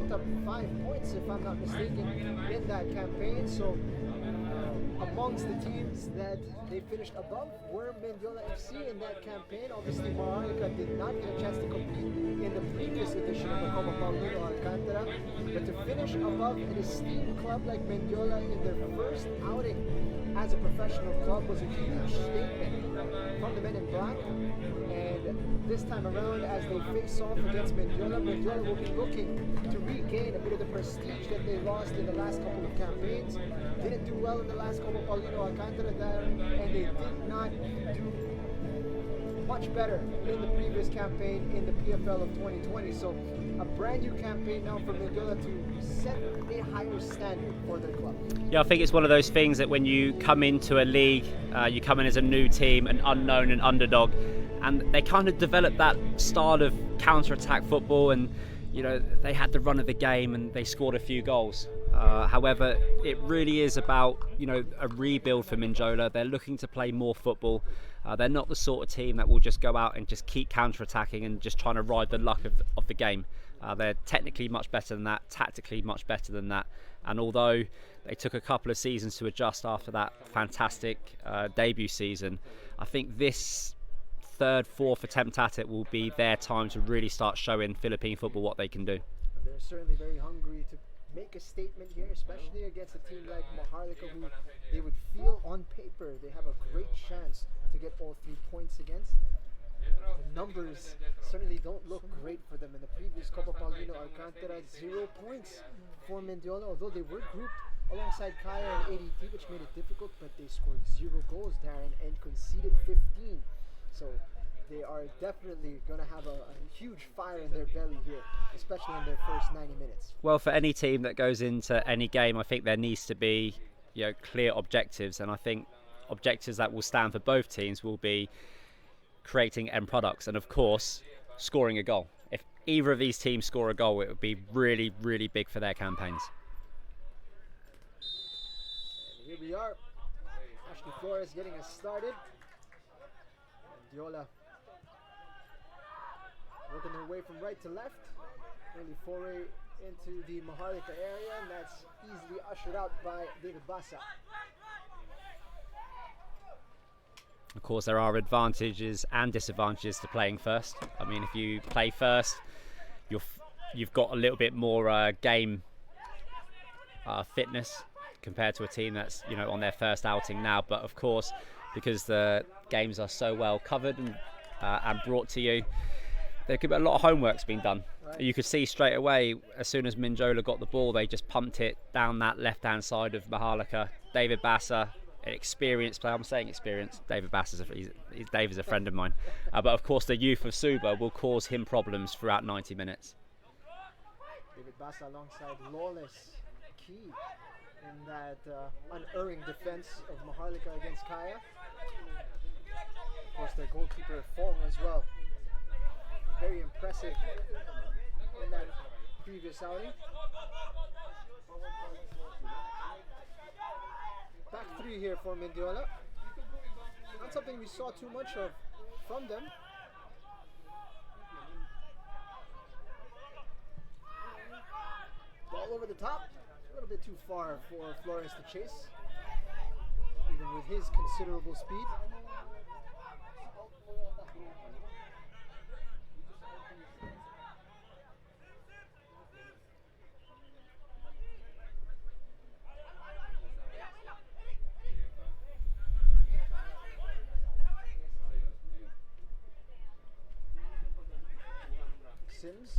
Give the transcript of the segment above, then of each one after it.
picked up 5 points, if I'm not mistaken, in that campaign. So amongst the teams that they finished above were Mendiola FC in that campaign. Obviously, Maharlika did not get a chance to compete in the previous edition of the Copa Paulino Alcantara, but to finish above an esteemed club like Mendiola in their first outing as a professional club was a huge statement from the men in black. And this time around, as they face off against Mendiola, Mendiola will be looking to regain a bit of the prestige that they lost in the last couple of campaigns. Didn't do well in the last Copa Paulino Alcantara there, and they did not do much better in the previous campaign in the PFL of 2020. So a brand new campaign now for Mendiola to set a higher standard for their club. Yeah, I think it's one of those things that when you come into a league, you come in as a new team, an unknown, an underdog, and they kind of develop that style of counter-attack football, and you know, they had the run of the game and they scored a few goals. However, it really is about, you know, a rebuild for Mendiola. They're looking to play more football. They're not the sort of team that will just go out and just keep counter-attacking and just trying to ride the luck of the game. They're technically much better than that, tactically much better than that. And although they took a couple of seasons to adjust after that fantastic debut season, I think this third, fourth attempt at it will be their time to really start showing Philippine football what they can do. They're certainly very hungry to make a statement here, especially against a team like Maharlika, who they would feel on paper they have a great chance to get all 3 points against. The numbers certainly don't look great for them. In the previous Copa Paulino Alcantara, 0 points for Mendiola, although they were grouped alongside Kaya and ADT, which made it difficult, but they scored 0 goals, Darren, and conceded 15. So they are definitely going to have a huge fire in their belly here, especially in their first 90 minutes. Well, for any team that goes into any game, I think there needs to be, you know, clear objectives, and I think objectives that will stand for both teams will be creating end products and, of course, scoring a goal. If either of these teams score a goal, it would be really, really big for their campaigns. And here we are, Ashley Flores getting us started. Mendiola working their way from right to left. Early foray into the Maharlika area, and that's easily ushered out by David Basa. Of course, there are advantages and disadvantages to playing first. I mean, if you play first, you've got a little bit more game fitness compared to a team that's, you know, on their first outing now. But of course, because the games are so well covered and brought to you, there could be a lot of homework's been done. Right. You could see straight away, as soon as Mendiola got the ball, they just pumped it down that left-hand side of Maharlika. David Basa, an experienced player. I'm saying experienced. David Basa, David's a friend of mine. But of course, the youth of Suba will cause him problems throughout 90 minutes. David Basa alongside Lawless, key in that unerring defense of Maharlika against Kaya. Of course, their goalkeeper Fong as well. Very impressive in that previous outing. Back three here for Mendiola. Not something we saw too much of from them. Ball over the top. A little bit too far for Flores to chase, even with his considerable speed. Sims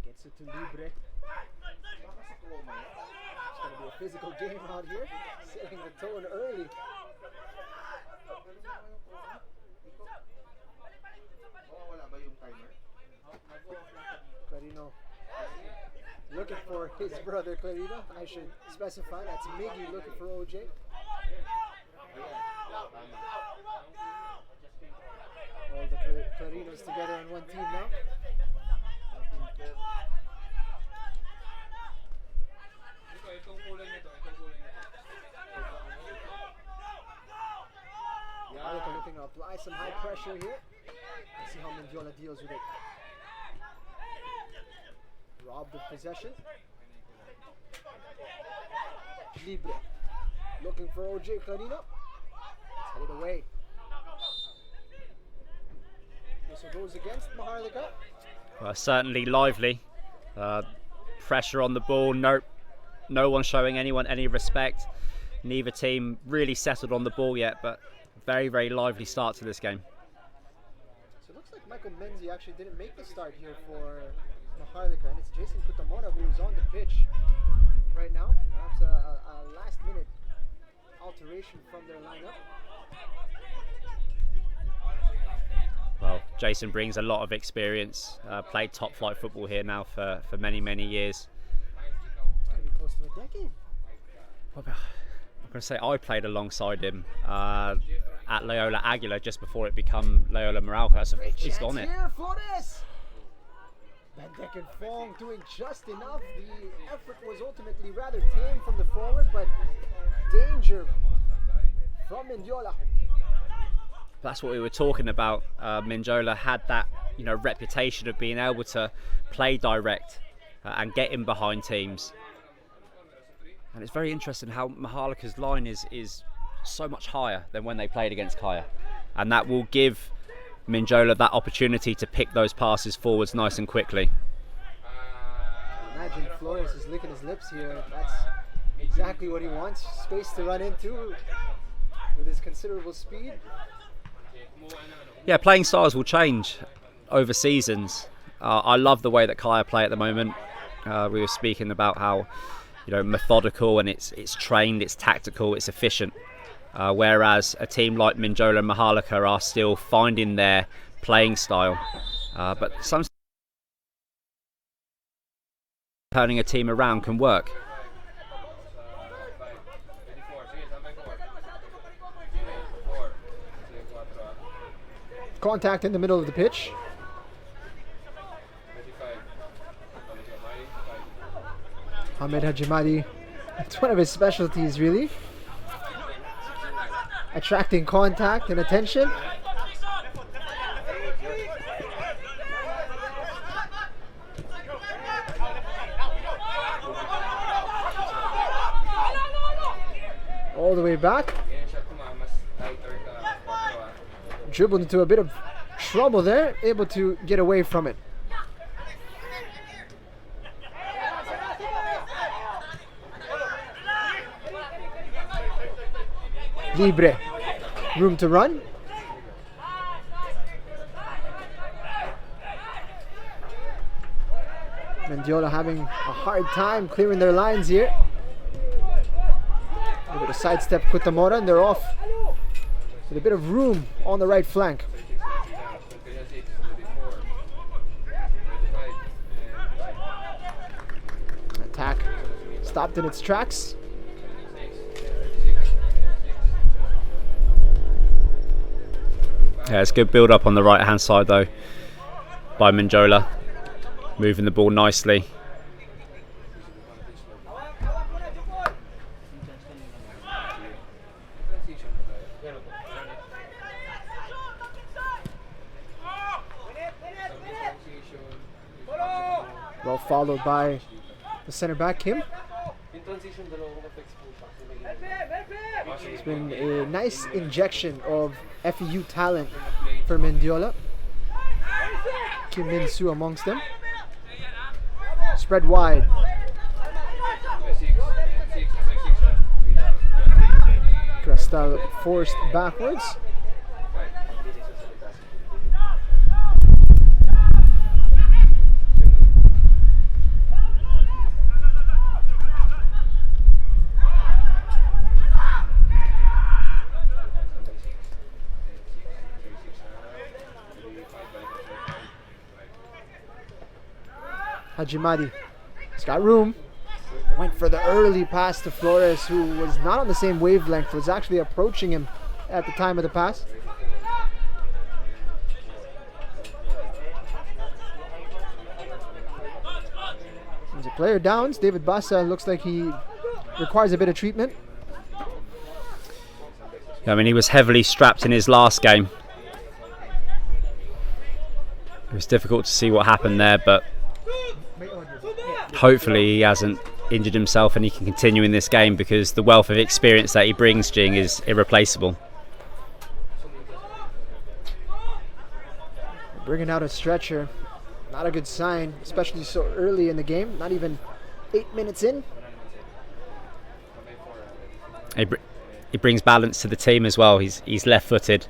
gets it to Libre. It's going to be a physical game out here, setting the tone early. Clarino looking for his brother Clarino. I should specify that's Miggy looking for OJ. All the Clarinos together on one team now. Maharlika looking to apply some high pressure here. Let's see how Mendiola deals with it. Robbed of possession. Libre. Looking for OJ Clarino. It's headed away. This goes against Maharlika. Well, certainly lively. Pressure on the ball. No one showing anyone any respect. Neither team really settled on the ball yet, but very, very lively start to this game. So it looks like Michael Menzi actually didn't make the start here for Maharlika, and it's Jason Kutamora who's on the pitch right now. Perhaps a last-minute alteration from their lineup. Well, Jason brings a lot of experience. Played top-flight football here now for many, many years. It's going to be close to a decade. I'm going to say I played alongside him at Loyola Aguilar just before it became Loyola Maharlika. So he's gone it. Here, Flores! Bendek and Fong doing just enough. The effort was ultimately rather tame from the forward, but danger from Mendiola. That's what we were talking about. Mendiola had that, reputation of being able to play direct and get in behind teams. And it's very interesting how Maharlika's line is so much higher than when they played against Kaya, and that will give Mendiola that opportunity to pick those passes forwards nice and quickly. Imagine Flores is licking his lips here. That's exactly what he wants. Space to run into with his considerable speed. Yeah, playing styles will change over seasons. I love the way that Kaya play at the moment. We were speaking about how methodical, and it's trained, it's tactical, it's efficient. Whereas a team like Mendiola and Maharlika are still finding their playing style. But sometimes turning a team around can work. Contact in the middle of the pitch. Ahmed Hajimadi, it's one of his specialties, really. Attracting contact and attention. All the way back. Dribbled into a bit of trouble there, able to get away from it. Libre, room to run. Mendiola having a hard time clearing their lines here. Able to sidestep Kutamora, and they're off with a bit of room on the right flank. Attack stopped in its tracks. Yeah, it's good build up on the right hand side though by Mendiola, moving the ball nicely. Well followed by the center back, Kim. It's been a nice injection of FEU talent for Mendiola. Kim Min-soo amongst them. Spread wide. Cristal forced backwards. Hajimadi, he's got room. Went for the early pass to Flores, who was not on the same wavelength, was actually approaching him at the time of the pass. There's a player downs. David Bassa looks like he requires a bit of treatment. I mean, he was heavily strapped in his last game. It was difficult to see what happened there, but hopefully he hasn't injured himself and he can continue in this game, because the wealth of experience that he brings, Jing, is irreplaceable. Bringing out a stretcher, not a good sign, especially so early in the game, not even 8 minutes in. He brings balance to the team as well. He's left-footed.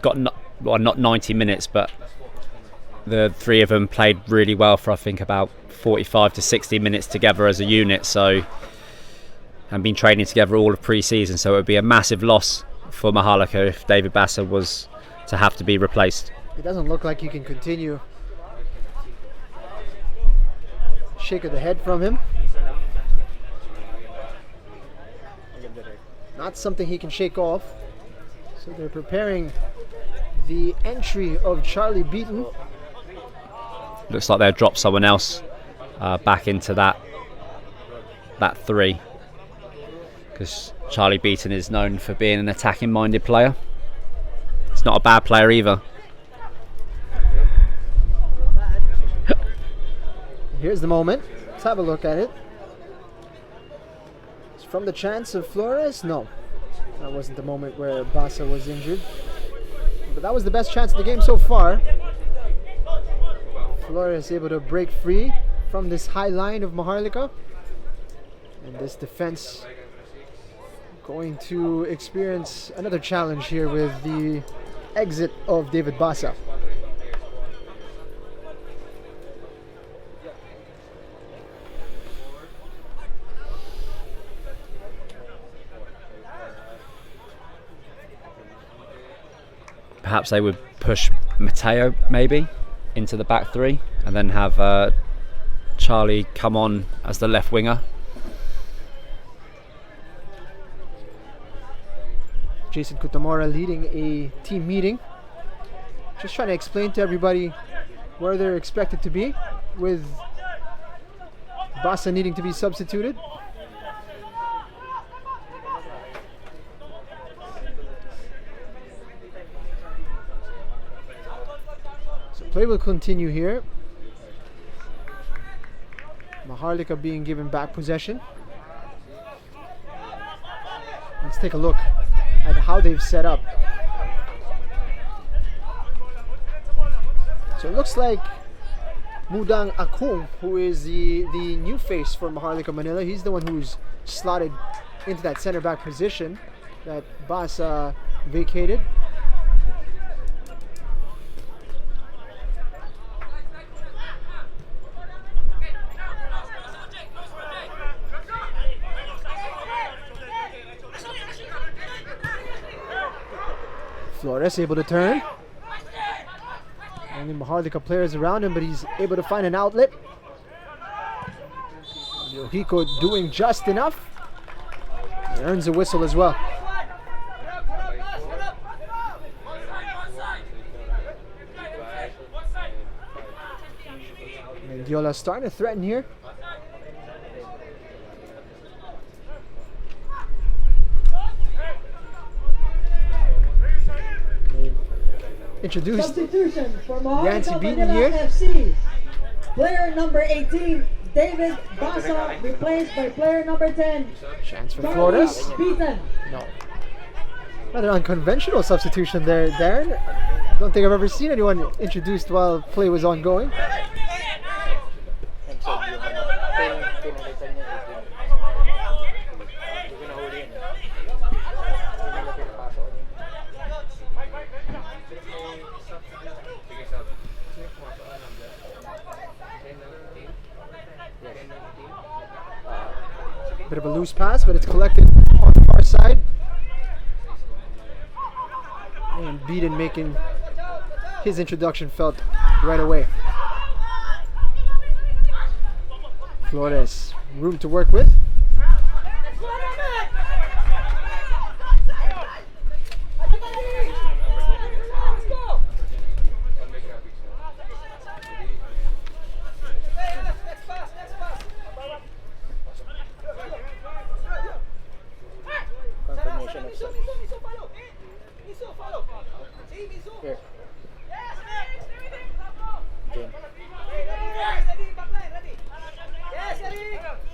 Got not 90 minutes, but the three of them played really well for I think about 45 to 60 minutes together as a unit. So, and been training together all of pre-season. So it would be a massive loss for Maharlika if David Bassa was to have to be replaced. It doesn't look like he can continue. Shake of the head from him. Not something he can shake off. So they're preparing the entry of Charlie Beaton. Looks like they'll drop someone else back into that three, because Charlie Beaton is known for being an attacking minded player. He's not a bad player either. Here's the moment. Let's have a look at it. It's from the chance of Flores. No, that wasn't the moment where Bassa was injured, but that was the best chance of the game so far. Flores able to break free from this high line of Maharlika, and this defense going to experience another challenge here with the exit of David Bassa. Perhaps they would push Matteo maybe into the back three and then have Charlie come on as the left winger. Jason Kutamora leading a team meeting, just trying to explain to everybody where they're expected to be, with Bassa needing to be substituted. So play will continue here. Maharlika being given back possession. Let's take a look at how they've set up. So it looks like Mudang Akung, who is the new face for Maharlika Manila, he's the one who's slotted into that center back position that Bassa vacated. Flores able to turn. Only Maharlika players around him, but he's able to find an outlet. Yohiko doing just enough. He earns a whistle as well. Mendiola starting to threaten here. Introduced substitution for Yancy Maharlika Beaton Manila here. FC. Player number 18, David Bassa, replaced by player number 10, Chance for Flores. Charlie Beaton. No. Rather unconventional substitution there, Darren. I don't think I've ever seen anyone introduced while play was ongoing. Bit of a loose pass, but it's collected on the far side. And Beaton making his introduction felt right away. Flores, room to work with.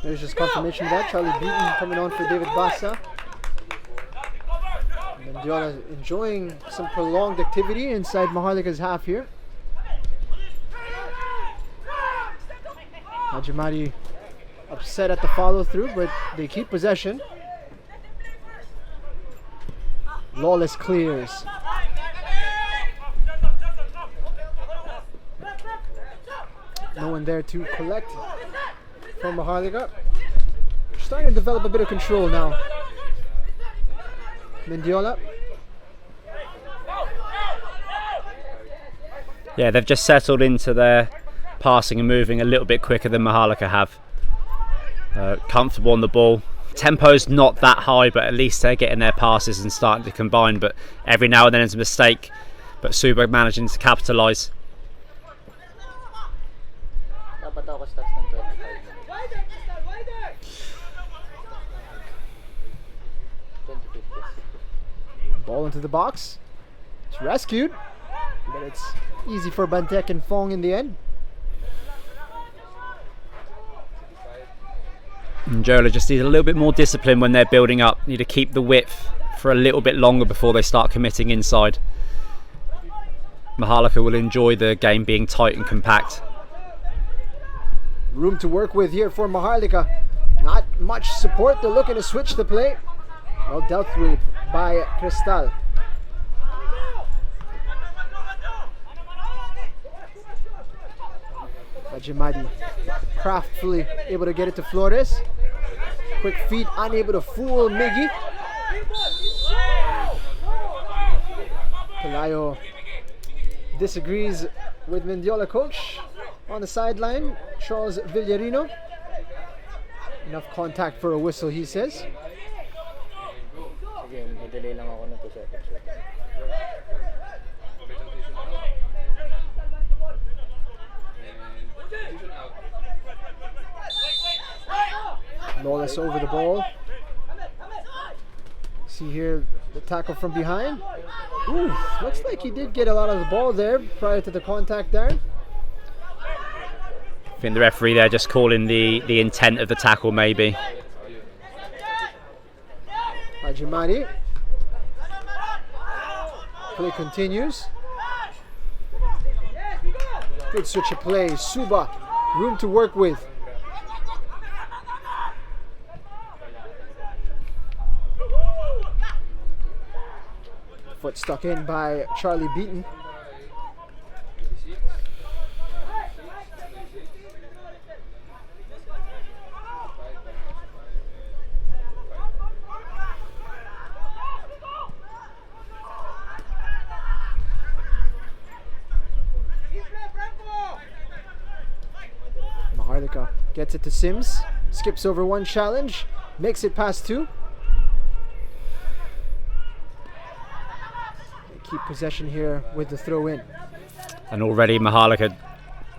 There's just confirmation of that. Charlie Beaton coming on for David Basa. Mendiola enjoying some prolonged activity inside Maharlika's half here. Hajimari upset at the follow through, but they keep possession. Lawless clears. No one there to collect from Maharlika. Starting to develop a bit of control now. Mendiola. Yeah, they've just settled into their passing and moving a little bit quicker than Maharlika have. Comfortable on the ball. Tempo's not that high, but at least they're getting their passes and starting to combine. But every now and then it's a mistake. But Suba managing to capitalise. Ball into the box. It's rescued, but it's easy for Bantek and Fong in the end. Mendiola just needs a little bit more discipline when they're building up. Need to keep the width for a little bit longer before they start committing inside. Maharlika will enjoy the game being tight and compact. Room to work with here for Maharlika. Not much support. They're looking to switch the play. Well dealt with by Cristal. Ajimadi craftfully able to get it to Flores. Quick feet, unable to fool Miggy. Pelayo disagrees with Mendiola coach on the sideline. Charles Villarino. Enough contact for a whistle, he says. Lawless over the ball. See here the tackle from behind. Ooh, looks like he did get a lot of the ball there prior to the contact there. I think the referee there just calling the intent of the tackle maybe. Hajimari. Play continues. Good switch of play. Suba, room to work with. Foot stuck in by Charlie Beaton. Maharlika gets it to Sims, skips over one challenge, makes it past two. They keep possession here with the throw in. And already Maharlika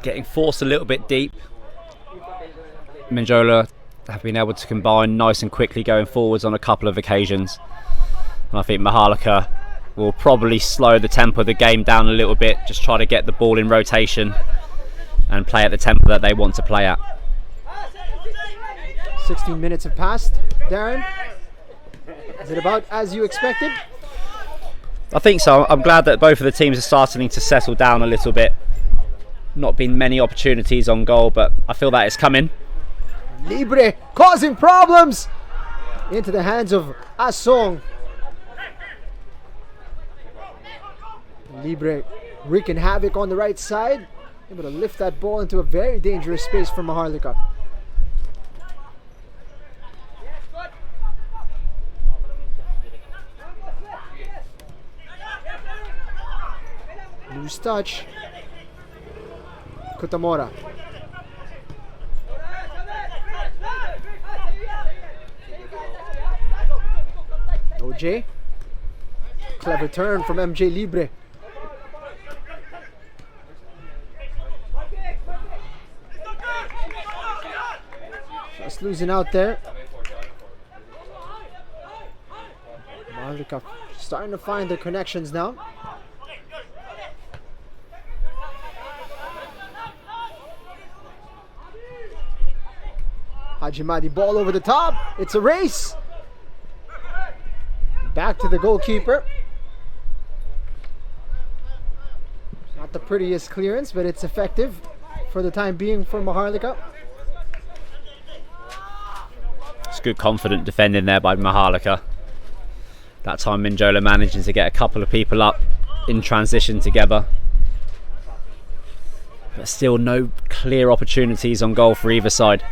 getting forced a little bit deep. Mendiola have been able to combine nice and quickly going forwards on a couple of occasions. And I think Maharlika will probably slow the tempo of the game down a little bit, just try to get the ball in rotation and play at the tempo that they want to play at. 16 minutes have passed. Darren, is it about as you expected? I think so. I'm glad that both of the teams are starting to settle down a little bit. Not been many opportunities on goal, but I feel that it's coming. Libre causing problems into the hands of Asong. Libre wreaking havoc on the right side, able to lift that ball into a very dangerous space for Maharlika. Loose touch. Kutamora. OJ. Clever turn from MJ Libre. Just losing out there. Maharlika starting to find their connections now. Hajimadi ball over the top. It's a race. Back to the goalkeeper. Not the prettiest clearance, but it's effective for the time being for Maharlika. It's good confident defending there by Maharlika. That time Mendiola managing to get a couple of people up in transition together. But still no clear opportunities on goal for either side.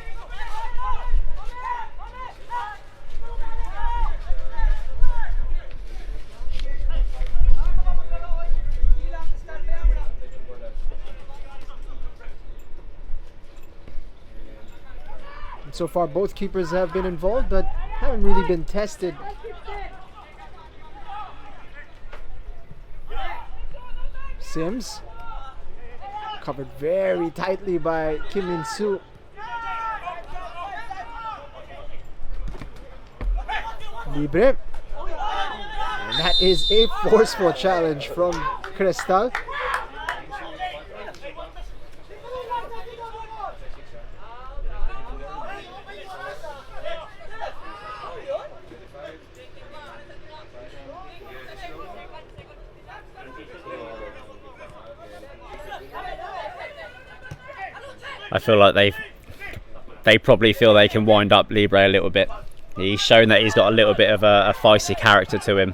So far both keepers have been involved but haven't really been tested. Sims covered very tightly by Kim Min-soo. Libre. And that is a forceful challenge from Cristal. I feel like they probably feel they can wind up Libre a little bit. He's shown that he's got a little bit of a feisty character to him.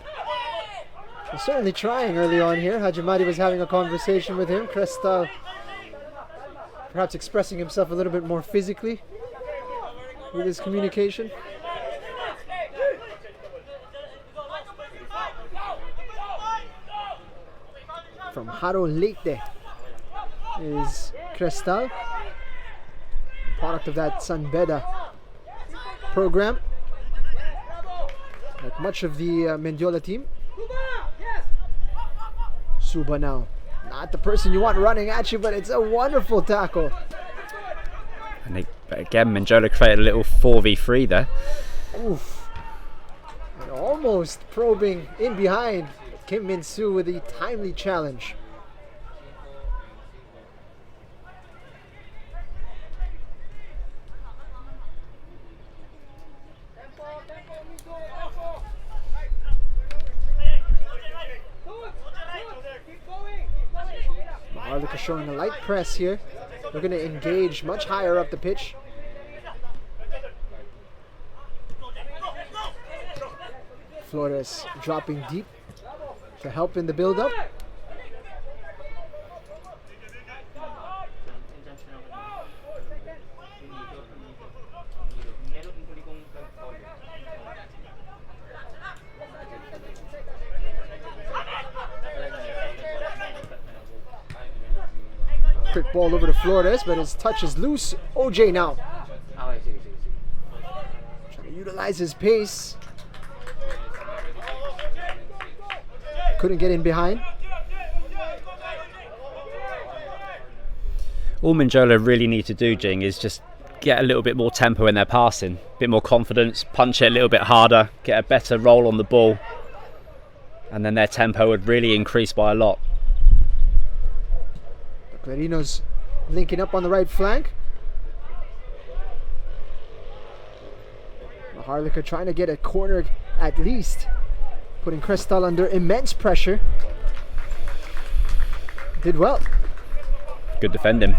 He's certainly trying early on here. Hajimadi was having a conversation with him. Cristal perhaps expressing himself a little bit more physically with his communication. From Haro Leite is Cristal, product of that San Beda program, like much of the Mendiola team. Suba now, not the person you want running at you, but it's a wonderful tackle. And again, Mendiola created a little 4v3 there. Oof. And almost probing in behind. Kim Min-soo with a timely challenge. Maharlika showing a light press here. They're going to engage much higher up the pitch. Flores dropping deep to help in the build-up. Quick ball over to Flores, but his touch is loose. OJ now. Trying to utilize his pace. Couldn't get in behind. All Mendiola really need to do, Jing, is just get a little bit more tempo in their passing, a bit more confidence, punch it a little bit harder, get a better roll on the ball, and then their tempo would really increase by a lot. Clarino's linking up on the right flank. Maharlika trying to get a corner at least, putting Cristal under immense pressure. Did well. Good defending.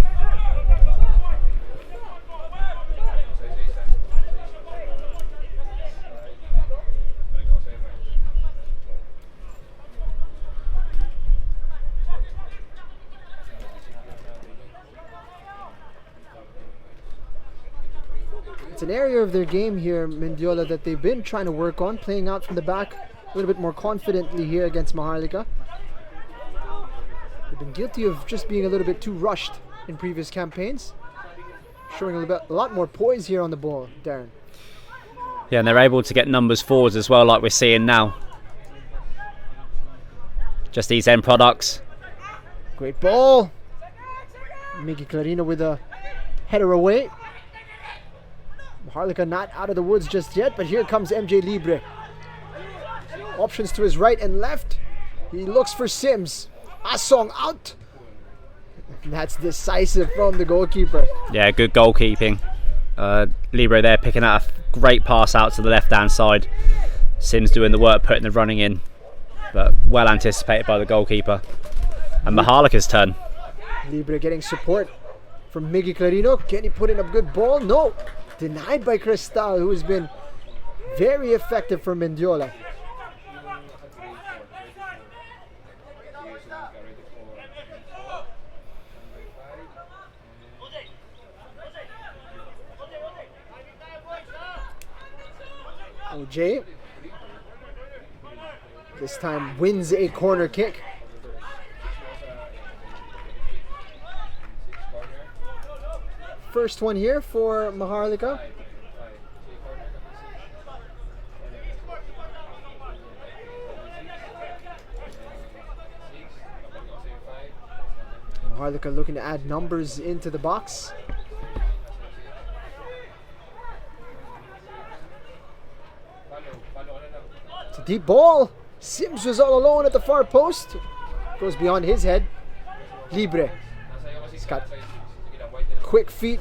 It's an area of their game here, Mendiola, that they've been trying to work on, playing out from the back a little bit more confidently here against Maharlika. They've been guilty of just being a little bit too rushed in previous campaigns. Showing a lot more poise here on the ball, Darren. Yeah, and they're able to get numbers forwards as well, like we're seeing now. Just these end products. Great ball. Miggy Clarino with a header away. Maharlika not out of the woods just yet, but here comes MJ Libre. Options to his right and left. He looks for Sims. Asong out. That's decisive from the goalkeeper. Yeah, good goalkeeping. Libre there picking out a great pass out to the left-hand side. Sims doing the work, putting the running in, but well anticipated by the goalkeeper. And Maharlika's turn. Libre getting support from Miggy Clarino. Can he put in a good ball? No. Denied by Cristal, who has been very effective for Mendiola. OJ this time wins a corner kick. First one here for Maharlika. Maharlika looking to add numbers into the box. It's a deep ball. Sims was all alone at the far post. Goes beyond his head. Libre. He's got quick feet.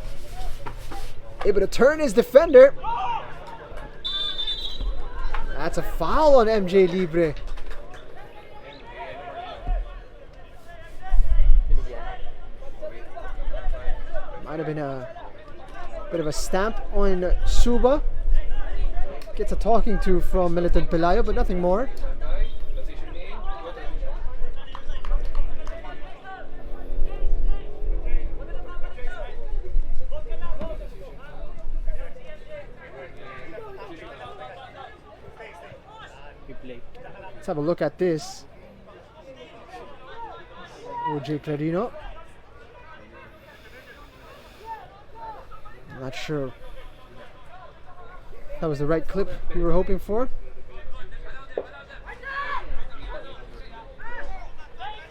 Able to turn his defender. That's a foul on MJ Libre. Might have been a bit of a stamp on Suba. Gets a talking to from Militant Pelayo, but nothing more. Let's have a look at this. OJ Clarino. I'm not sure that was the right clip we were hoping for.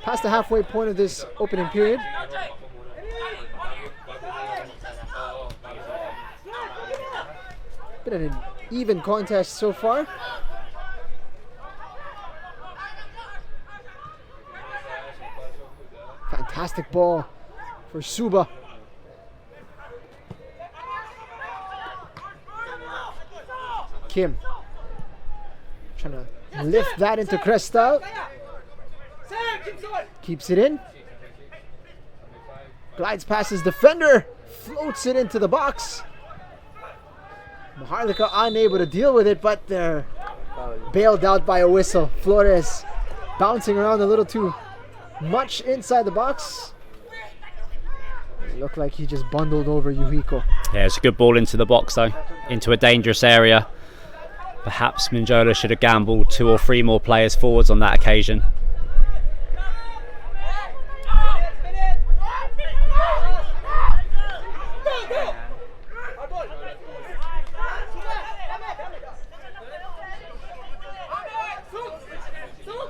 Past the halfway point of this opening period. Been an even contest so far. Fantastic ball for Suba. Kim trying to lift that into Cristal. Keeps it in. Glides past his defender. Floats it into the box. Maharlika unable to deal with it, but they're bailed out by a whistle. Flores bouncing around a little too much inside the box. It looked like he just bundled over Yuhiko. Yeah, it's a good ball into the box though, into a dangerous area. Perhaps Mendiola should have gambled 2 or 3 more players forwards on that occasion.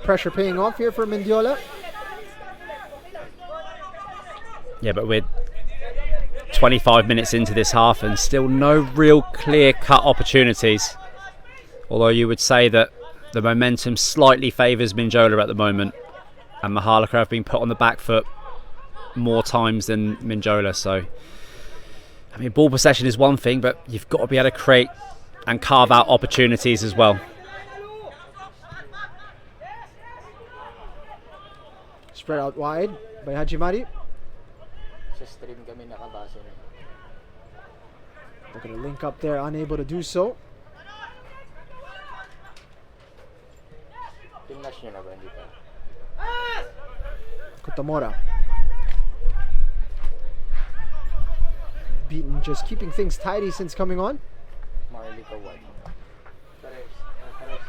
Pressure paying off here for Mendiola. Yeah, but we're 25 minutes into this half and still no real clear-cut opportunities. Although you would say that the momentum slightly favours Mendiola at the moment, and Maharlika have been put on the back foot more times than Mendiola. So, I mean, ball possession is one thing, but you've got to be able to create and carve out opportunities as well. Spread out wide by Hajimari. They're going to link up there, unable to do so. Kutamora. Beaten, just keeping things tidy since coming on.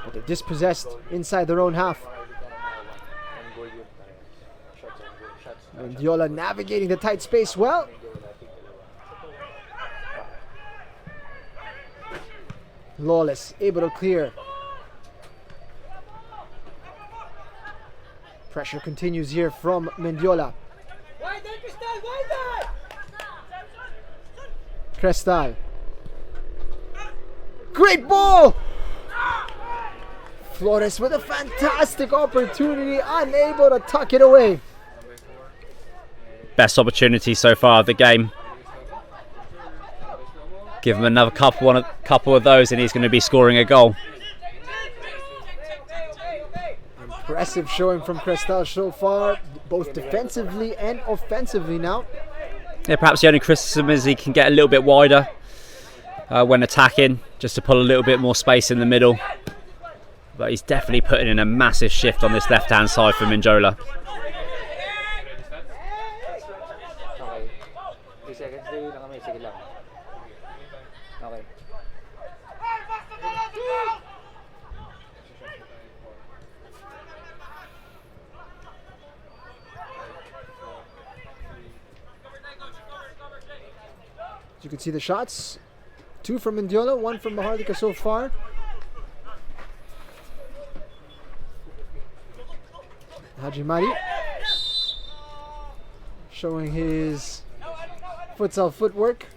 But they're dispossessed inside their own half. Mendiola navigating the tight space well. Lawless, able to clear. Pressure continues here from Mendiola. Cristal. Great ball! Flores with a fantastic opportunity, unable to tuck it away. Best opportunity so far of the game. Give him another couple of those and he's going to be scoring a goal. Impressive showing from Cristal so far, both defensively and offensively now. Yeah, perhaps the only criticism is he can get a little bit wider when attacking, just to pull a little bit more space in the middle. But he's definitely putting in a massive shift on this left-hand side for Mendiola. You can see the shots. 2 from Mendiola, 1 from Maharlika so far. Haji Mari showing his futsal footwork.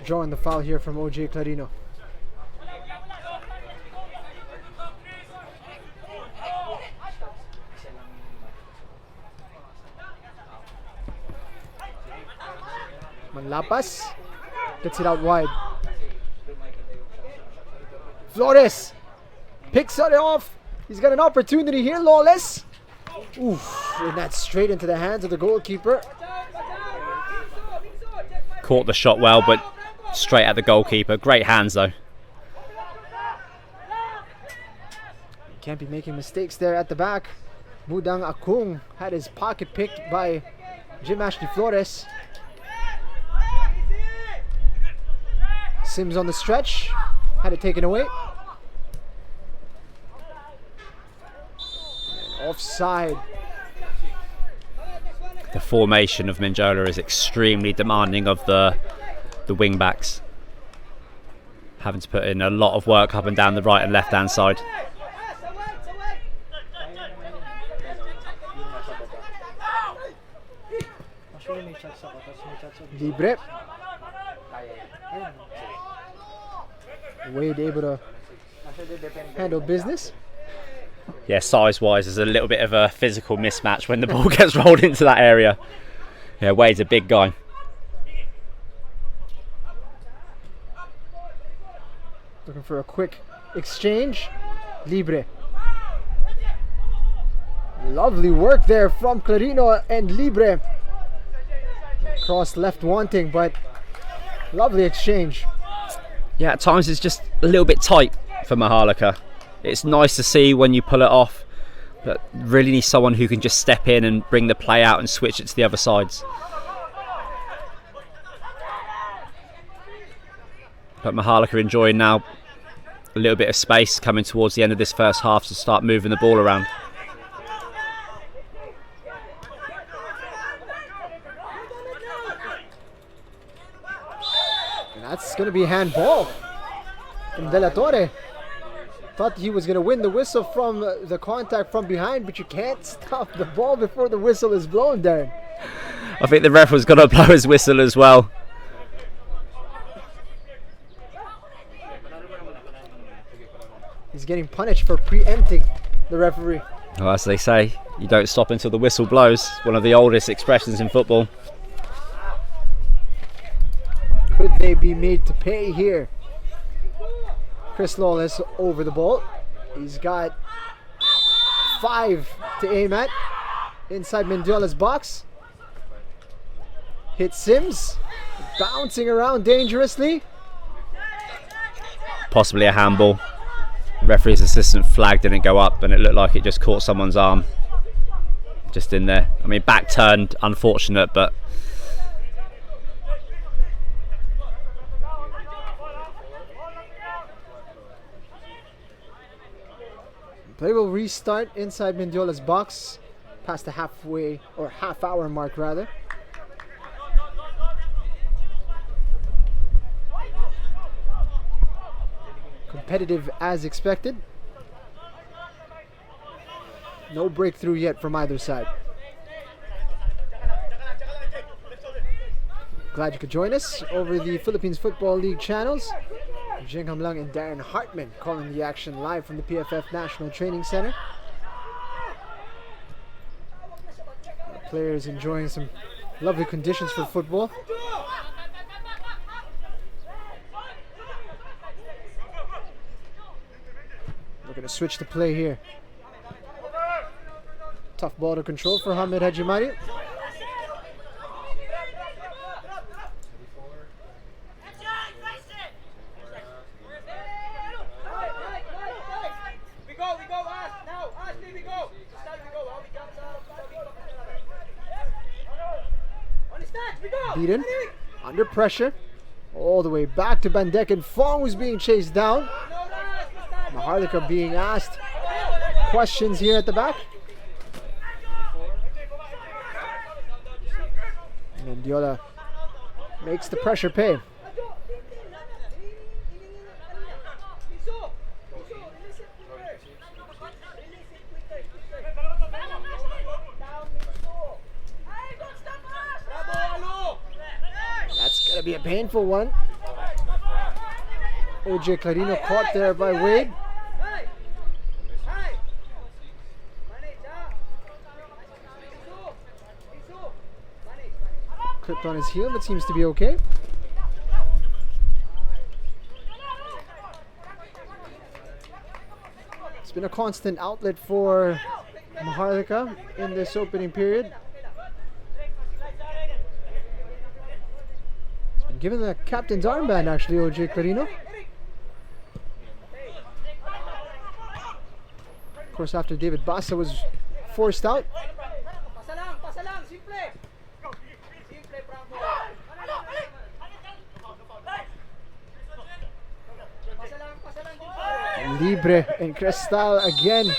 Drawing the foul here from OJ Clarino. Manlapas gets it out wide. Flores picks it off. He's got an opportunity here, Lawless. Oof, and that's straight into the hands of the goalkeeper. Caught the shot well, but straight at the goalkeeper. Great hands though. Can't be making mistakes there at the back. Mudang Akung had his pocket picked by Jim Ashley Flores. Sims on the stretch, had it taken away. And offside. The formation of Mendiola is extremely demanding of the wing backs, having to put in a lot of work up and down the right and left hand side. Libre. Wade able to handle business. Yeah, size-wise, there's a little bit of a physical mismatch when the ball gets rolled into that area. Yeah, Wade's a big guy. Looking for a quick exchange. Libre. Lovely work there from Clarino and Libre. Cross left wanting, but lovely exchange. Yeah, at times it's just a little bit tight for Maharlika. It's nice to see when you pull it off, but really need someone who can just step in and bring the play out and switch it to the other sides. But Maharlika enjoying now a little bit of space coming towards the end of this first half to start moving the ball around. That's going to be handball from De La Torre. Thought he was going to win the whistle from the contact from behind, but you can't stop the ball before the whistle is blown, Darren. I think the ref was going to blow his whistle as well. He's getting punished for preempting the referee. Well, as they say, you don't stop until the whistle blows. One of the oldest expressions in football. Could they be made to pay here? Chris Lawless over the ball. He's got 5 to aim at. Inside Mendiola's box. Hit Sims. Bouncing around dangerously. Possibly a handball. Referee's assistant flag didn't go up and it looked like it just caught someone's arm. Just in there. I mean, back turned, unfortunate, but play will restart inside Mendiola's box, past the halfway or half hour mark rather. Competitive as expected. No breakthrough yet from either side. Glad you could join us over the Philippines Football League channels. Jing Hamlang and Darren Hartman calling the action live from the PFF National Training Center. Players enjoying some Lovely conditions for football. We're going to switch to play here. Tough ball to control for Hamid Hajimari. Beaten, under pressure, all the way back to Bandek, and Fong was being chased down. Maharlika being asked questions here at the back. Mendiola makes the pressure pay. That's gonna be a painful one. OJ Clarino caught there by Wade. Clipped on his heel, but seems to be okay. It's been a constant outlet for Maharlika in this opening period. He's been given the captain's armband, actually, OJ Clarino. Of course, after David Bassa was forced out. Libre and Cristal again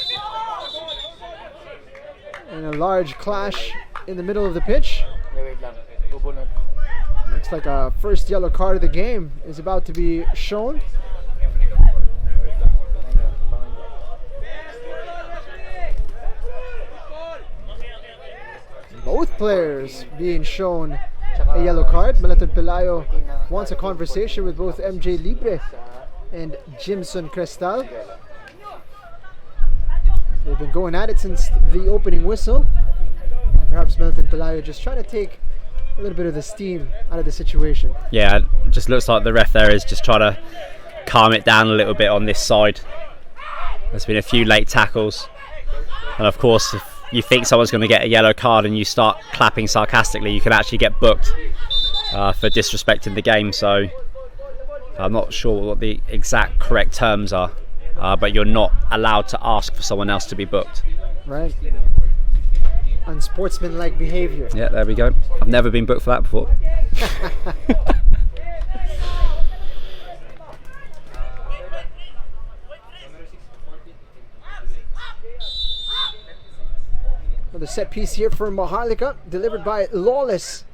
in a large clash in the middle of the pitch. Looks like a first yellow card of the game is about to be shown. Both players being shown a yellow card. Melton Pelayo wants a conversation with both MJ Libre and Jimson Cristal. They've been going at it since the opening whistle. Perhaps Melton Pelayo just trying to take a little bit of the steam out of the situation. Yeah, it just looks like the ref there is just trying to calm it down a little bit on this side. There's been a few late tackles, and of course if you think someone's going to get a yellow card and you start clapping sarcastically, you can actually get booked for disrespecting the game. So I'm not sure what the exact correct terms are, but you're not allowed to ask for someone else to be booked. Right. Unsportsmanlike behavior. Yeah, there we go. I've never been booked for that before. Another set piece here for Maharlika, delivered by Lawless.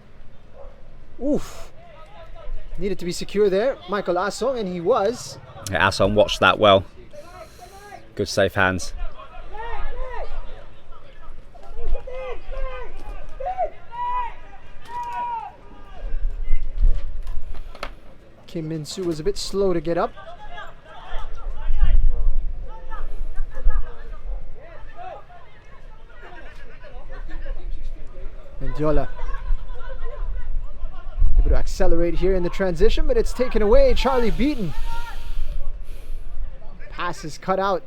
Oof. Needed to be secure there, Michael Asong, and he was. Yeah, Asong watched that well. Good safe hands. Kim Min-soo was a bit slow to get up. Mendiola able to accelerate here in the transition, but it's taken away. Charlie Beaton. Pass is cut out.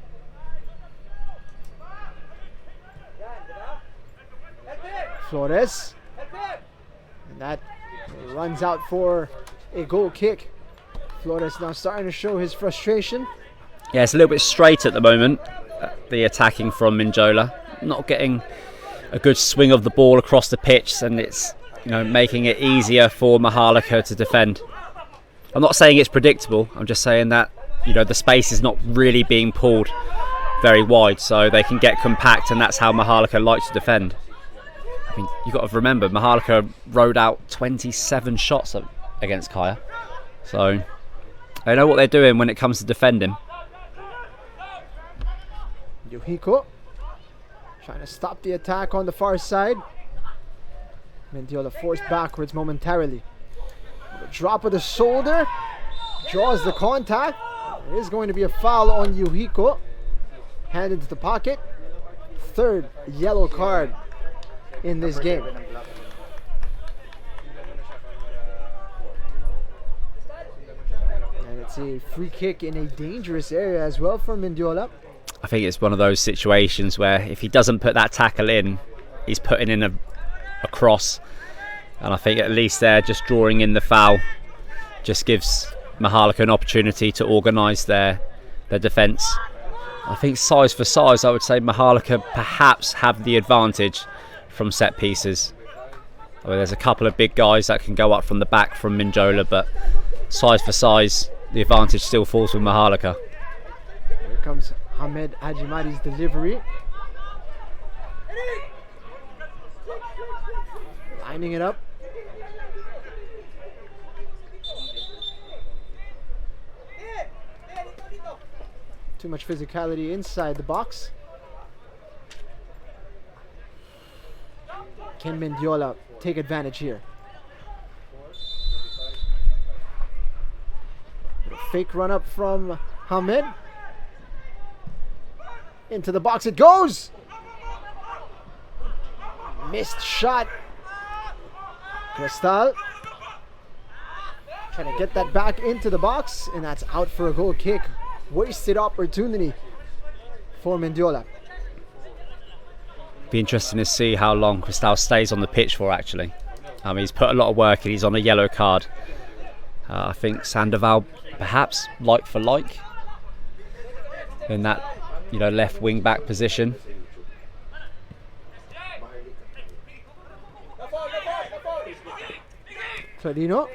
Flores. And that runs out for a goal kick. Flores now starting to show his frustration. Yeah, it's a little bit straight at the moment, the attacking from Mendiola. Not getting a good swing of the ball across the pitch, and it's making it easier for Maharlika to defend. I'm not saying it's predictable, I'm just saying that the space is not really being pulled very wide, so they can get compact, and that's how Maharlika likes to defend. I mean, you've got to remember, Maharlika rode out 27 shots against Kaya, so they know what they're doing when it comes to defending. Yohiko trying to stop the attack on the far side. Mendiola forced backwards momentarily. The drop of the shoulder draws the contact. There is going to be a foul on Yohiko. Hand into the pocket. Third yellow card in this game. It's a free kick in a dangerous area as well for Mendiola. I think it's one of those situations where if he doesn't put that tackle in, he's putting in a cross. And I think at least there, just drawing in the foul just gives Maharlika an opportunity to organise their defence. I think size for size, I would say Maharlika perhaps have the advantage from set pieces. I mean, there's a couple of big guys that can go up from the back from Mendiola, but size for size, the advantage still falls with Maharlika. Here comes Ahmed Hajimari's delivery. Lining it up. Too much physicality inside the box. Can Mendiola take advantage here? Fake run up from Hamed. Into the box it goes! Missed shot. Cristal trying to get that back into the box, and that's out for a goal kick. Wasted opportunity for Mendiola. Be interesting to see how long Cristal stays on the pitch for, actually. I mean, he's put a lot of work in, he's on a yellow card. I think Sandoval perhaps like for like in that, you know, left wing back position. Paulino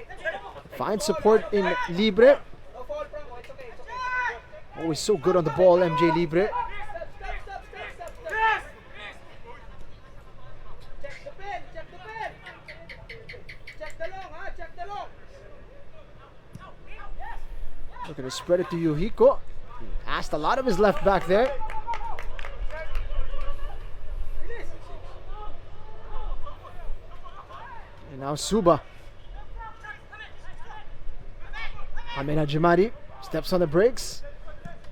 finds support in Libre. Always so good on the ball, MJ Libre. Looking to spread it to Yuhiko. Asked a lot of his left back there. And now Suba. Ahmed Hajimari steps on the brakes.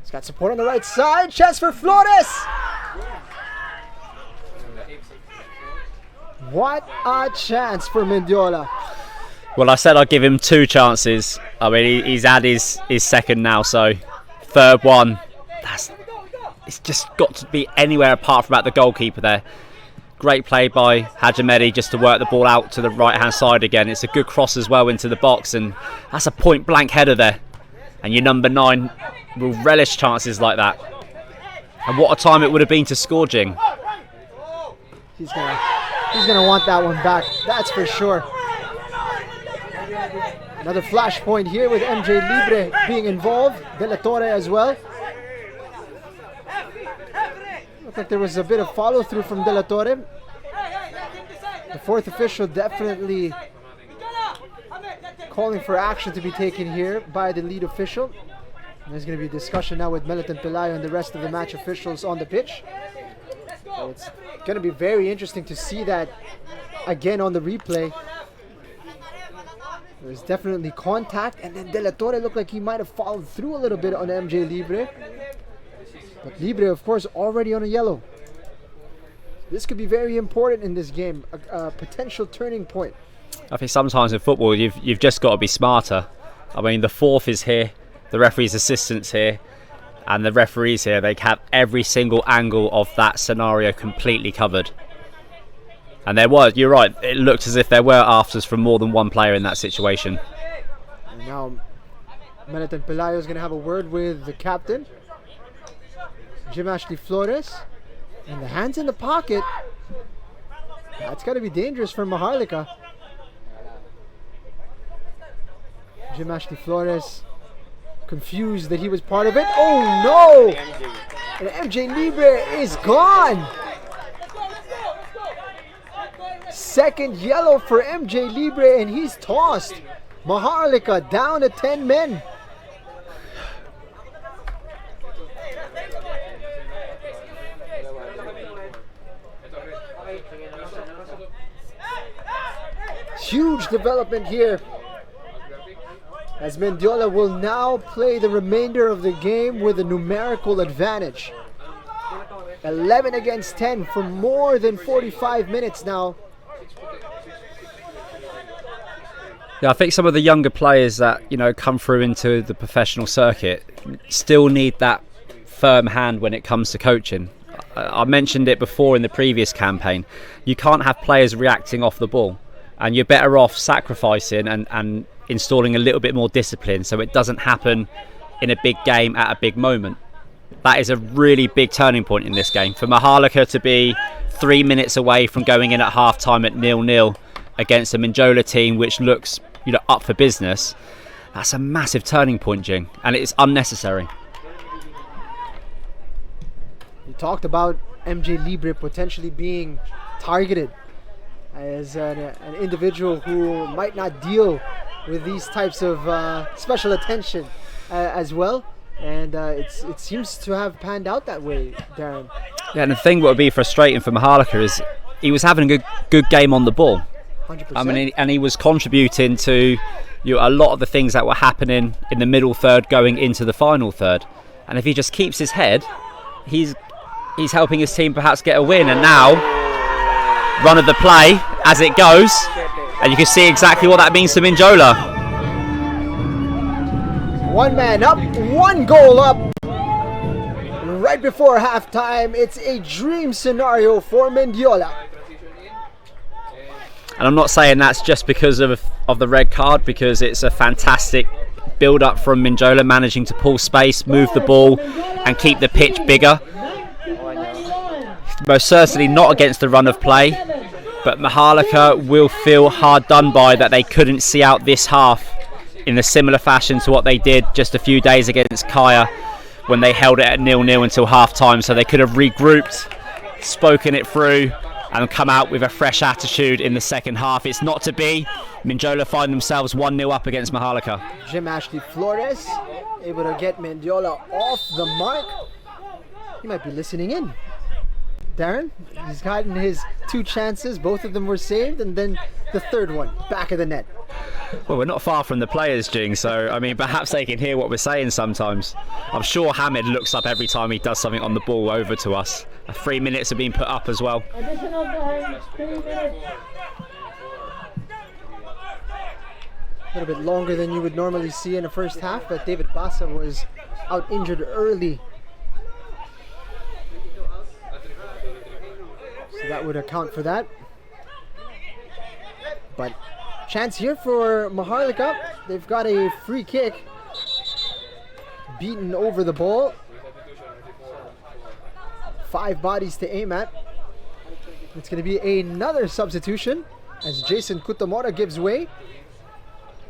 He's got support on the right side. Chance for Flores. What a chance for Mendiola. Well, I said I'd give him 2 chances. I mean, he's had his second now, so third one. It's just got to be anywhere apart from at the goalkeeper there. Great play by Hajimedi just to work the ball out to the right-hand side again. It's a good cross as well into the box, and that's a point-blank header there. And your number 9 will relish chances like that. And what a time it would have been to score, Jing. He's gonna want that one back, that's for sure. Another flashpoint here with MJ Libre being involved. De La Torre as well. Looked like there was a bit of follow-through from De La Torre. The fourth official definitely calling for action to be taken here by the lead official. And there's going to be a discussion now with Meliton Pelayo and the rest of the match officials on the pitch. So it's going to be very interesting to see that again on the replay. There's definitely contact, and then De La Torre looked like he might have followed through a little bit on MJ Libre. But Libre, of course, already on a yellow. This could be very important in this game, a potential turning point. I think sometimes in football you've just got to be smarter. I mean, the fourth is here, the referee's assistant's here, and the referees here. They have every single angle of that scenario completely covered. And there was, you're right, it looked as if there were afters from more than one player in that situation. And now Meliton Pelayo is going to have a word with the captain, Jim Ashley Flores. And the hands in the pocket. That's got to be dangerous for Maharlika. Jim Ashley Flores confused that he was part of it. Oh no! And MJ Libre is gone. Second yellow for MJ Libre, and he's tossed. Maharlika down to 10 men. Huge development here, as Mendiola will now play the remainder of the game with a numerical advantage. 11 against 10 for more than 45 minutes now. Yeah, I think some of the younger players that come through into the professional circuit still need that firm hand when it comes to coaching. I mentioned it before in the previous campaign. You can't have players reacting off the ball, and you're better off sacrificing and installing a little bit more discipline so it doesn't happen in a big game at a big moment. That is a really big turning point in this game. For Maharlika to be 3 minutes away from going in at half-time at 0-0 against a Mendiola team which looks up for business, that's a massive turning point, Jing, and it's unnecessary. You talked about MJ Libre potentially being targeted as an individual who might not deal with these types of special attention as well, and it seems to have panned out that way, Darren. Yeah, and the thing that would be frustrating for Maharlika is he was having a good game on the ball. 100%. I mean, and he was contributing to a lot of the things that were happening in the middle third going into the final third. And if he just keeps his head, he's helping his team perhaps get a win. And now, run of the play as it goes, and you can see exactly what that means to Mendiola. One man up, one goal up. Right before halftime, it's a dream scenario for Mendiola. And I'm not saying that's just because of the red card, because it's a fantastic build-up from Mendiola, managing to pull space, move the ball and keep the pitch bigger. Most certainly not against the run of play, but Maharlika will feel hard done by that they couldn't see out this half in a similar fashion to what they did just a few days against Kaya when they held it at 0-0 until half-time. So they could have regrouped, spoken it through, and come out with a fresh attitude in the second half. It's not to be. Mendiola find themselves 1-0 up against Maharlika. Jim Ashley Flores able to get Mendiola off the mark. He might be listening in. Darren, he's gotten his 2 chances. Both of them were saved, and then the third one, back of the net. Well, we're not far from the players, Jing, so I mean, perhaps they can hear what we're saying sometimes. I'm sure Hamid looks up every time he does something on the ball over to us. 3 minutes have been put up as well. Additional time, 3 minutes. A little bit longer than you would normally see in the first half, but David Bassa was out injured early. So that would account for that. But chance here for Maharlika. They've got a free kick. Beaten over the ball. 5 bodies to aim at. It's going to be another substitution as Jason Kutamora gives way.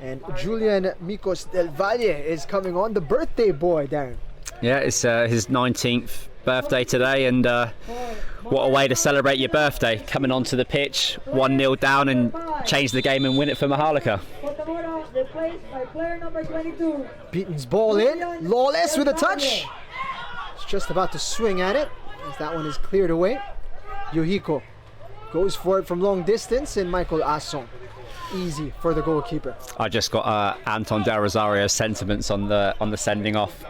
And Julian Mikos Del Valle is coming on, the birthday boy, Darren. Yeah, it's his 19th birthday today, and what a way to celebrate your birthday, coming onto the pitch 1-0 down and change the game and win it for Maharlika. Kutamora replaced by player number 22. Beaton's ball in, Lawless with a touch. He's just about to swing at it as that one is cleared away. Yohiko goes for it from long distance, and Michael Asson easy for the goalkeeper. I just got Anton Del Rosario's sentiments on the sending off.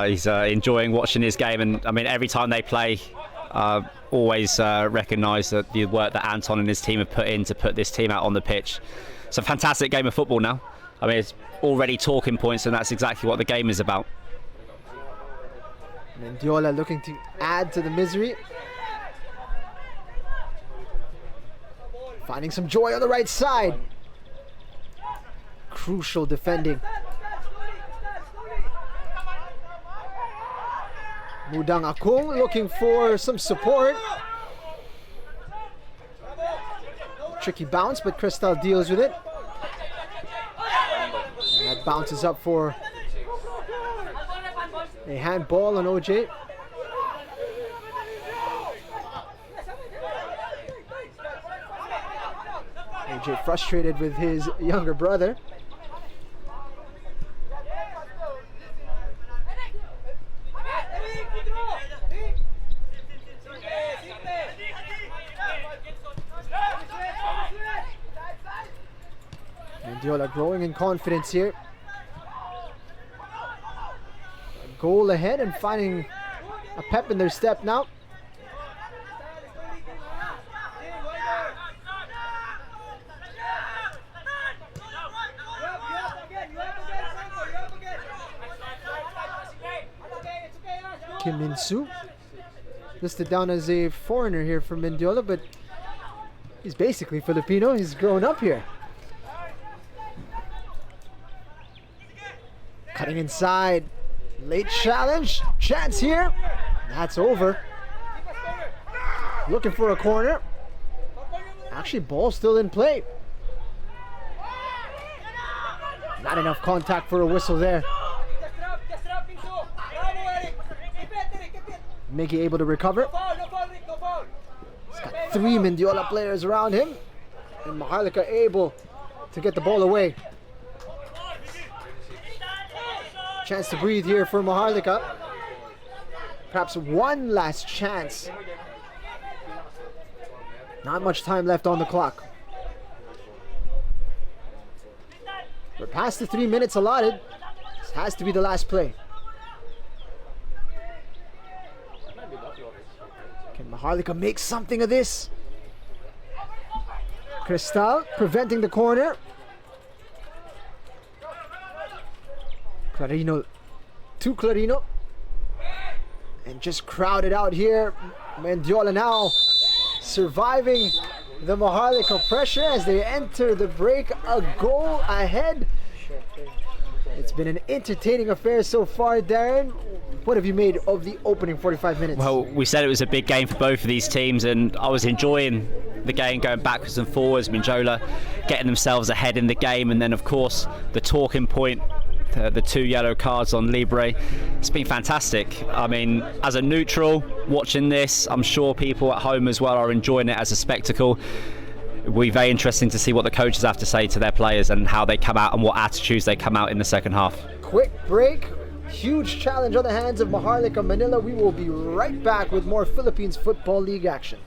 He's enjoying watching his game, and I mean, every time they play, always recognise that the work that Anton and his team have put in to put this team out on the pitch. It's a fantastic game of football now. I mean, it's already talking points, and that's exactly what the game is about. Mendiola looking to add to the misery. Finding some joy on the right side. Crucial defending. Mudang Akung looking for some support. Tricky bounce, but Cristal deals with it. And that bounces up for a handball on OJ. OJ frustrated with his younger brother. Mendiola growing in confidence here. A goal ahead and finding a pep in their step now. Kim Min-soo, listed down as a foreigner here for Mendiola, but he's basically Filipino. He's grown up here. Cutting inside. Late challenge. Chance here. That's over. Looking for a corner. Actually, ball still in play. Not enough contact for a whistle there. Miggy able to recover. He's got 3 Mendiola players around him. And Maharlika able to get the ball away. Chance to breathe here for Maharlika. Perhaps one last chance. Not much time left on the clock. We're past the 3 minutes allotted. This has to be the last play. Can Maharlika make something of this? Cristal preventing the corner. Clarino to Clarino. And just crowded out here. Mendiola now surviving the Maharlika pressure as they enter the break, a goal ahead. It's been an entertaining affair so far, Darren. What have you made of the opening 45 minutes? Well, we said it was a big game for both of these teams, and I was enjoying the game, going backwards and forwards. Mendiola getting themselves ahead in the game, and then of course the talking point, the 2 yellow cards on Libre. It's been fantastic. I mean, as a neutral watching this, I'm sure people at home as well are enjoying it as a spectacle. It'll be very interesting to see what the coaches have to say to their players and how they come out and what attitudes they come out in the second half. Quick break. Huge challenge on the hands of Maharlika Manila. We will be right back with more Philippines Football League action.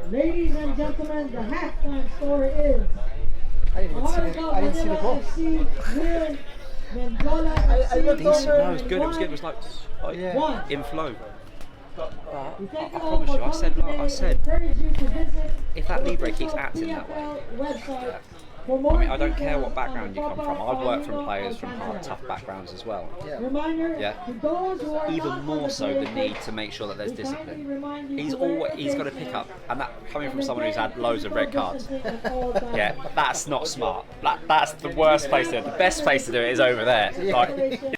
Ladies and gentlemen, the halftime score is I didn't see the goal. FC Mendiola I looked FC. over. No, it was good. It was good. It was like Yeah. One. in flow. We thank I you all promise for you, I said, coming like I today. said, Encourage you to visit if that the Libre official keeps acting that way, PFL website for I more mean, I don't care details what background on you come Copa, from. I've worked from Paulino, players from Alcantara. tough backgrounds as well. Reminder Yeah. to those who are not Even on more the so players the need list, to make sure that there's we kindly discipline. remind you He's to wear always a he's got to face pick mask up, and that coming and from someone who's had maintain loads of red physical cards. distancing at all times. Yeah, that's not smart. That's the worst place to do it. The best place to do it is over there. Like, Declaration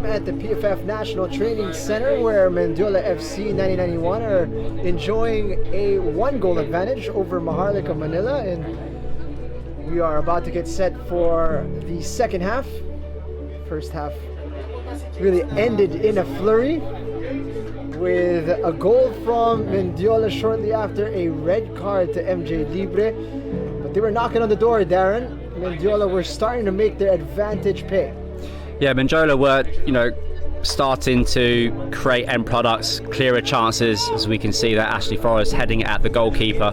time at the PFF National Training Center, where Mendiola FC 9091 are enjoying a 1-goal advantage over Maharlika Manila, and we are about to get set for the second half. First half really ended in a flurry with a goal from Mendiola shortly after a red card to MJ Libre. But they were knocking on the door, Darren. Mendiola were starting to make their advantage pay. Yeah, Mendiola were, starting to create end products, clearer chances, as we can see that Ashley Forrest heading at the goalkeeper.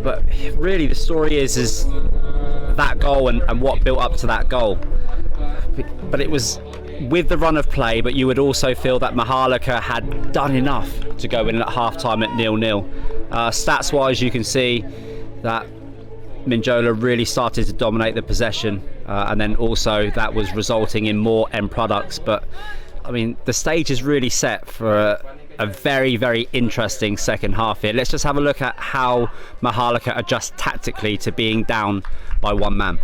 But really the story is that goal and what built up to that goal. But it was with the run of play, but you would also feel that Maharlika had done enough to go in at half-time at 0-0. Stats-wise, you can see that Mendiola really started to dominate the possession, and then also that was resulting in more end products. But I mean, the stage is really set for a very, very interesting second half here. Let's just have a look at how Maharlika adjust tactically to being down by one man.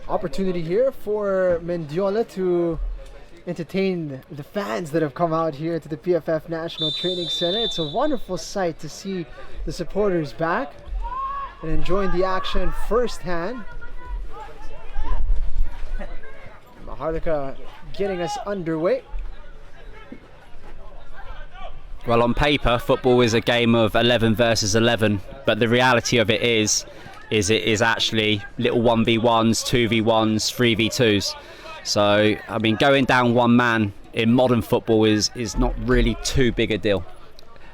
Opportunity here for Mendiola to entertain the fans that have come out here to the PFF National Training Center. It's a wonderful sight to see the supporters back and enjoying the action firsthand. Maharlika getting us underway. Well, on paper, football is a game of 11 versus 11, but the reality of it is it is actually little 1v1s, 2v1s, 3v2s. So, I mean, going down one man in modern football is not really too big a deal.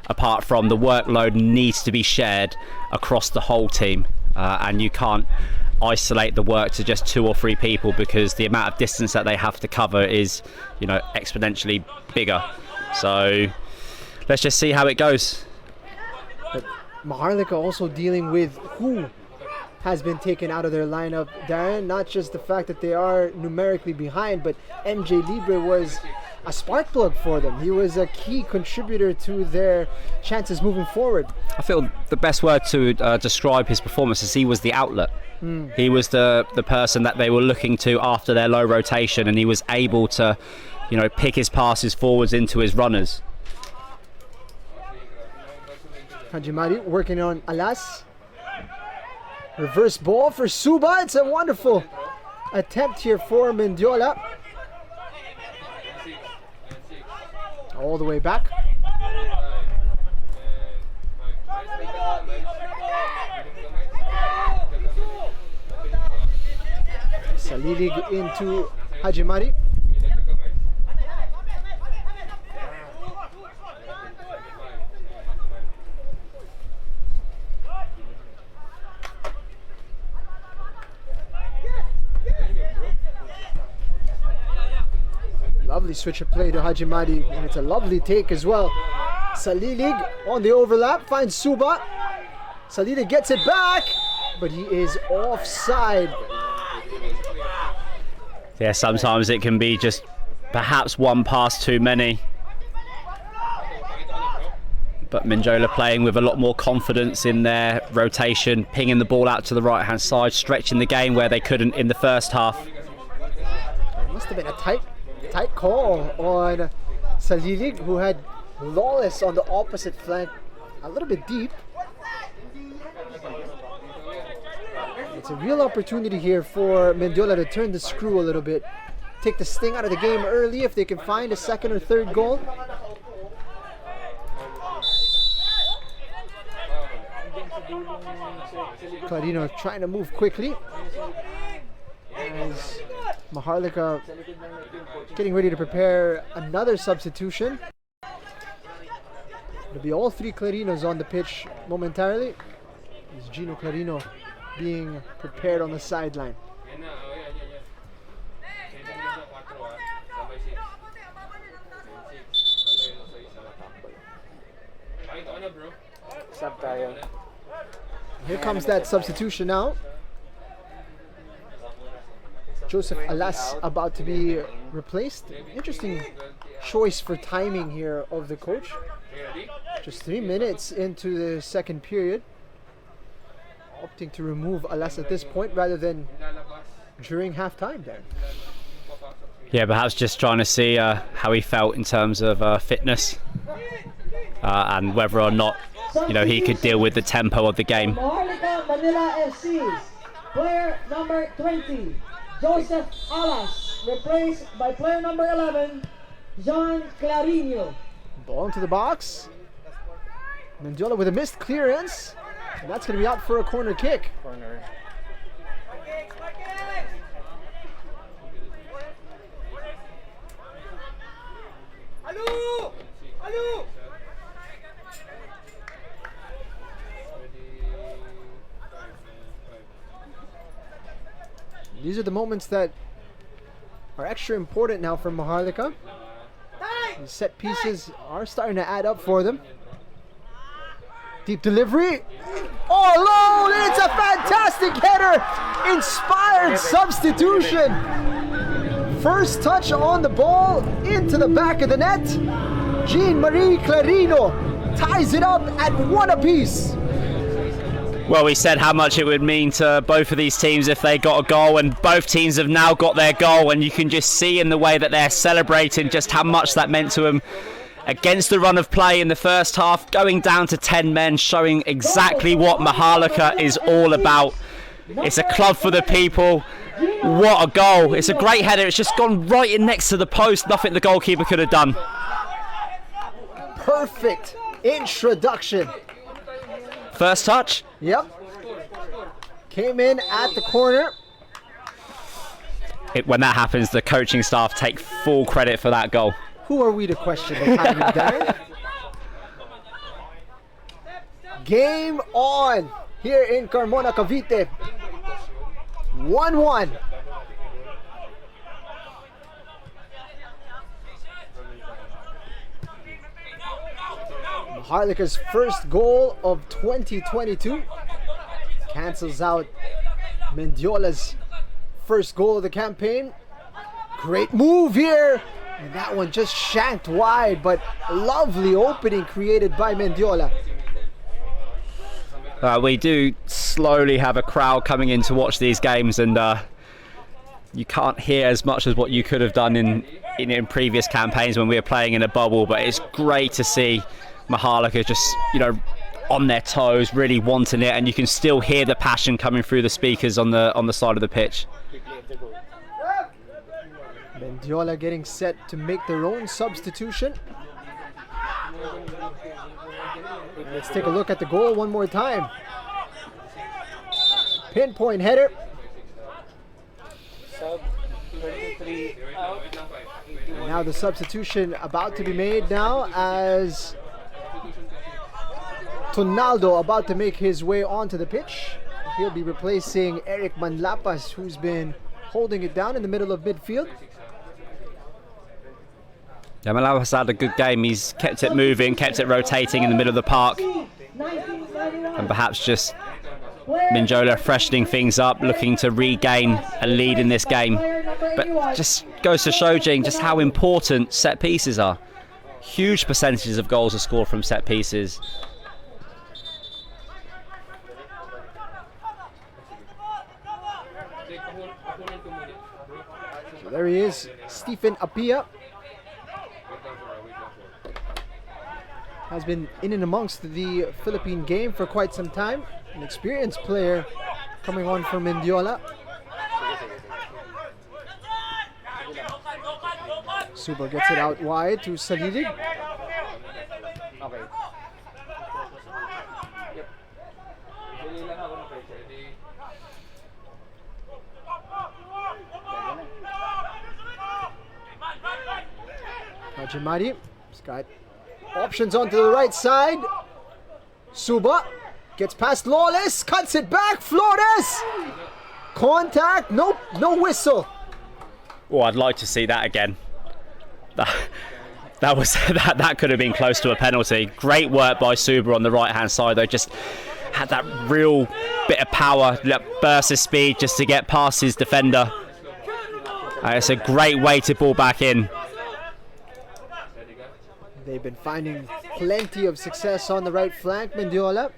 Apart from the workload needs to be shared across the whole team, and you can't isolate the work to just 2 or 3 people, because the amount of distance that they have to cover is, exponentially bigger. So let's just see how it goes. But Maharlika also dealing with who has been taken out of their lineup, Darren. Not just the fact that they are numerically behind, but MJ Libre was a spark plug for them. He was a key contributor to their chances moving forward. I feel the best word to describe his performance is he was the outlet. He was the person that they were looking to after their low rotation, and he was able to, pick his passes forwards into his runners. Hajimari working on Alas. Reverse ball for Suba. It's a wonderful attempt here for Mendiola. All the way back. Salilig into Hajimari. Lovely switch of play to Hajimari, and it's a lovely take as well. Salilig on the overlap, finds Suba. Salilig gets it back, but he is offside. Yeah, sometimes it can be just perhaps one pass too many. But Mendiola playing with a lot more confidence in their rotation, pinging the ball out to the right-hand side, stretching the game where they couldn't in the first half. It must have been a tight call on Salilig, who had Lawless on the opposite flank, a little bit deep. It's a real opportunity here for Mendiola to turn the screw a little bit, take the sting out of the game early if they can find a second or third goal. Clarino trying to move quickly as Maharlika getting ready to prepare another substitution. It'll be all 3 Clarinos on the pitch momentarily. Is Gino Clarino being prepared on the sideline. Here comes that substitution now. Joseph Alas about to be replaced. Interesting choice for timing here of the coach. Just 3 minutes into the second period, opting to remove Alas at this point rather than during halftime there. Yeah, perhaps just trying to see how he felt in terms of fitness and whether or not, you know, he could deal with the tempo of the game. Maharlika Manila FC, player number 20, Joseph Alas, replaced by player number 11, John Clarino. Ball into the box. Mendiola with a missed clearance. And that's going to be out for a corner kick. Corner. These are the moments that are extra important now for Maharlika. These set pieces are starting to add up for them. Deep delivery. Oh, alone! It's a fantastic header! Inspired substitution! First touch on the ball into the back of the net. Jean-Marie Clarino ties it up at 1 apiece. Well, we said how much it would mean to both of these teams if they got a goal, and both teams have now got their goal, and you can just see in the way that they're celebrating just how much that meant to them. Against the run of play in the first half, going down to 10 men, showing exactly what Maharlika is all about. It's a club for the people. What a goal. It's a great header. It's just gone right in next to the post. Nothing the goalkeeper could have done. Perfect introduction. First touch? Yep. Came in at the corner. When that happens, the coaching staff take full credit for that goal. Who are we to question the timing, Darren? Game on here in Carmona, Cavite. 1-1. Maharlika's first goal of 2022 cancels out Mendiola's first goal of the campaign. Great move here. And that one just shanked wide, but lovely opening created by Mendiola. We do slowly have a crowd coming in to watch these games, and you can't hear as much as what you could have done in previous campaigns when we were playing in a bubble. But it's great to see Maharlika just, you know, on their toes, really wanting it, and you can still hear the passion coming through the speakers on the side of the pitch. Mendiola getting set to make their own substitution. Let's take a look at the goal one more time. Pinpoint header. Sub 33 out. And now the substitution about to be made now as Tonaldo about to make his way onto the pitch. He'll be replacing Eric Manlapas, who's been holding it down in the middle of midfield. Yeah, Malawas had a good game. He's kept it moving, kept it rotating in the middle of the park. And perhaps just Mendiola freshening things up, looking to regain a lead in this game. But just goes to show, Jane, just how important set pieces are. Huge percentages of goals are scored from set pieces. So there he is, Stephen Apia. Has been in and amongst the Philippine game for quite some time. An experienced player coming on for Mendiola. Suba gets it out wide to Salilig. Okay. Hajimari has got options onto the right side. Suba gets past Lawless, cuts it back. Flores! Contact, no whistle. Oh, I'd like to see that again. That could have been close to a penalty. Great work by Suba on the right hand side though. Just had that real bit of power, that burst of speed just to get past his defender. It's a great way to ball back in. They've been finding plenty of success on the right flank, Mendiola.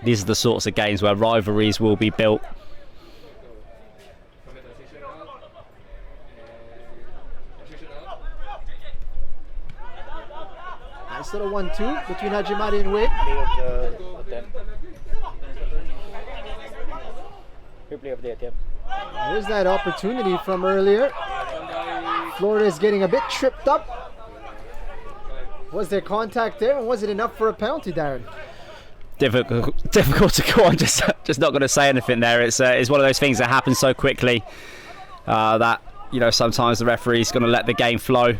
These are the sorts of games where rivalries will be built. instead of 1-2 between Hajimari and Wade. Play of the attempt. Replay of the attempt. There's that opportunity from earlier. Flores getting a bit tripped up. Was there contact there, and was it enough for a penalty, Darren? Difficult to go on. Just not going to say anything there. It's one of those things that happen so quickly that sometimes the referee's going to let the game flow.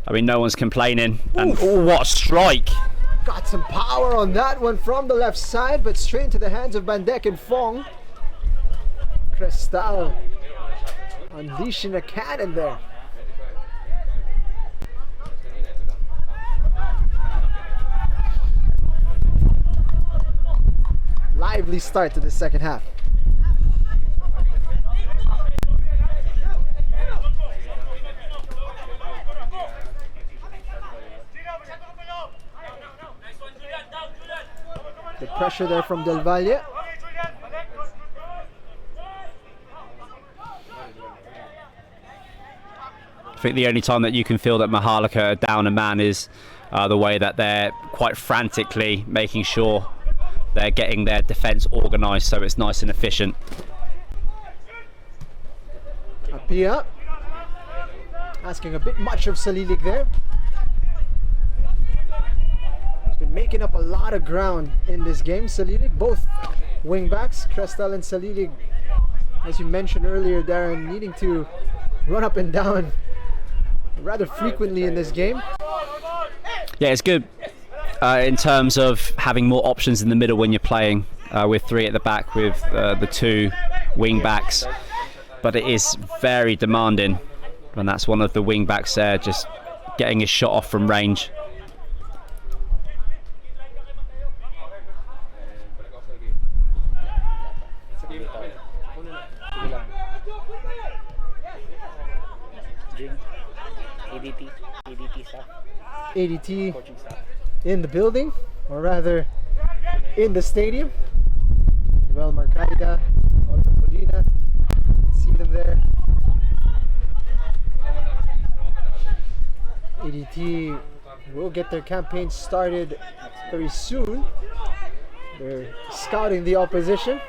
I mean, no one's complaining. And what a strike! Got some power on that one from the left side, but straight into the hands of Bandek and Fong. Cristal unleashing a cannon there. Lively start to the second half. The pressure there from Del Valle. I think the only time that you can feel that Maharlika are down a man is the way that they're quite frantically making sure they're getting their defence organised so it's nice and efficient. Apia asking a bit much of Salilik there. He's been making up a lot of ground in this game, Salilik. Both wing backs, Cristal and Salilik, as you mentioned earlier, Darren, needing to run up and down rather frequently in this game. Yeah, it's good in terms of having more options in the middle when you're playing with three at the back with the two wing backs, but it is very demanding, and that's one of the wing backs there just getting his shot off from range. ADT in the building, or rather in the stadium. Well, Marcaida, Paulino, see them there. ADT will get their campaign started very soon. They're scouting the opposition.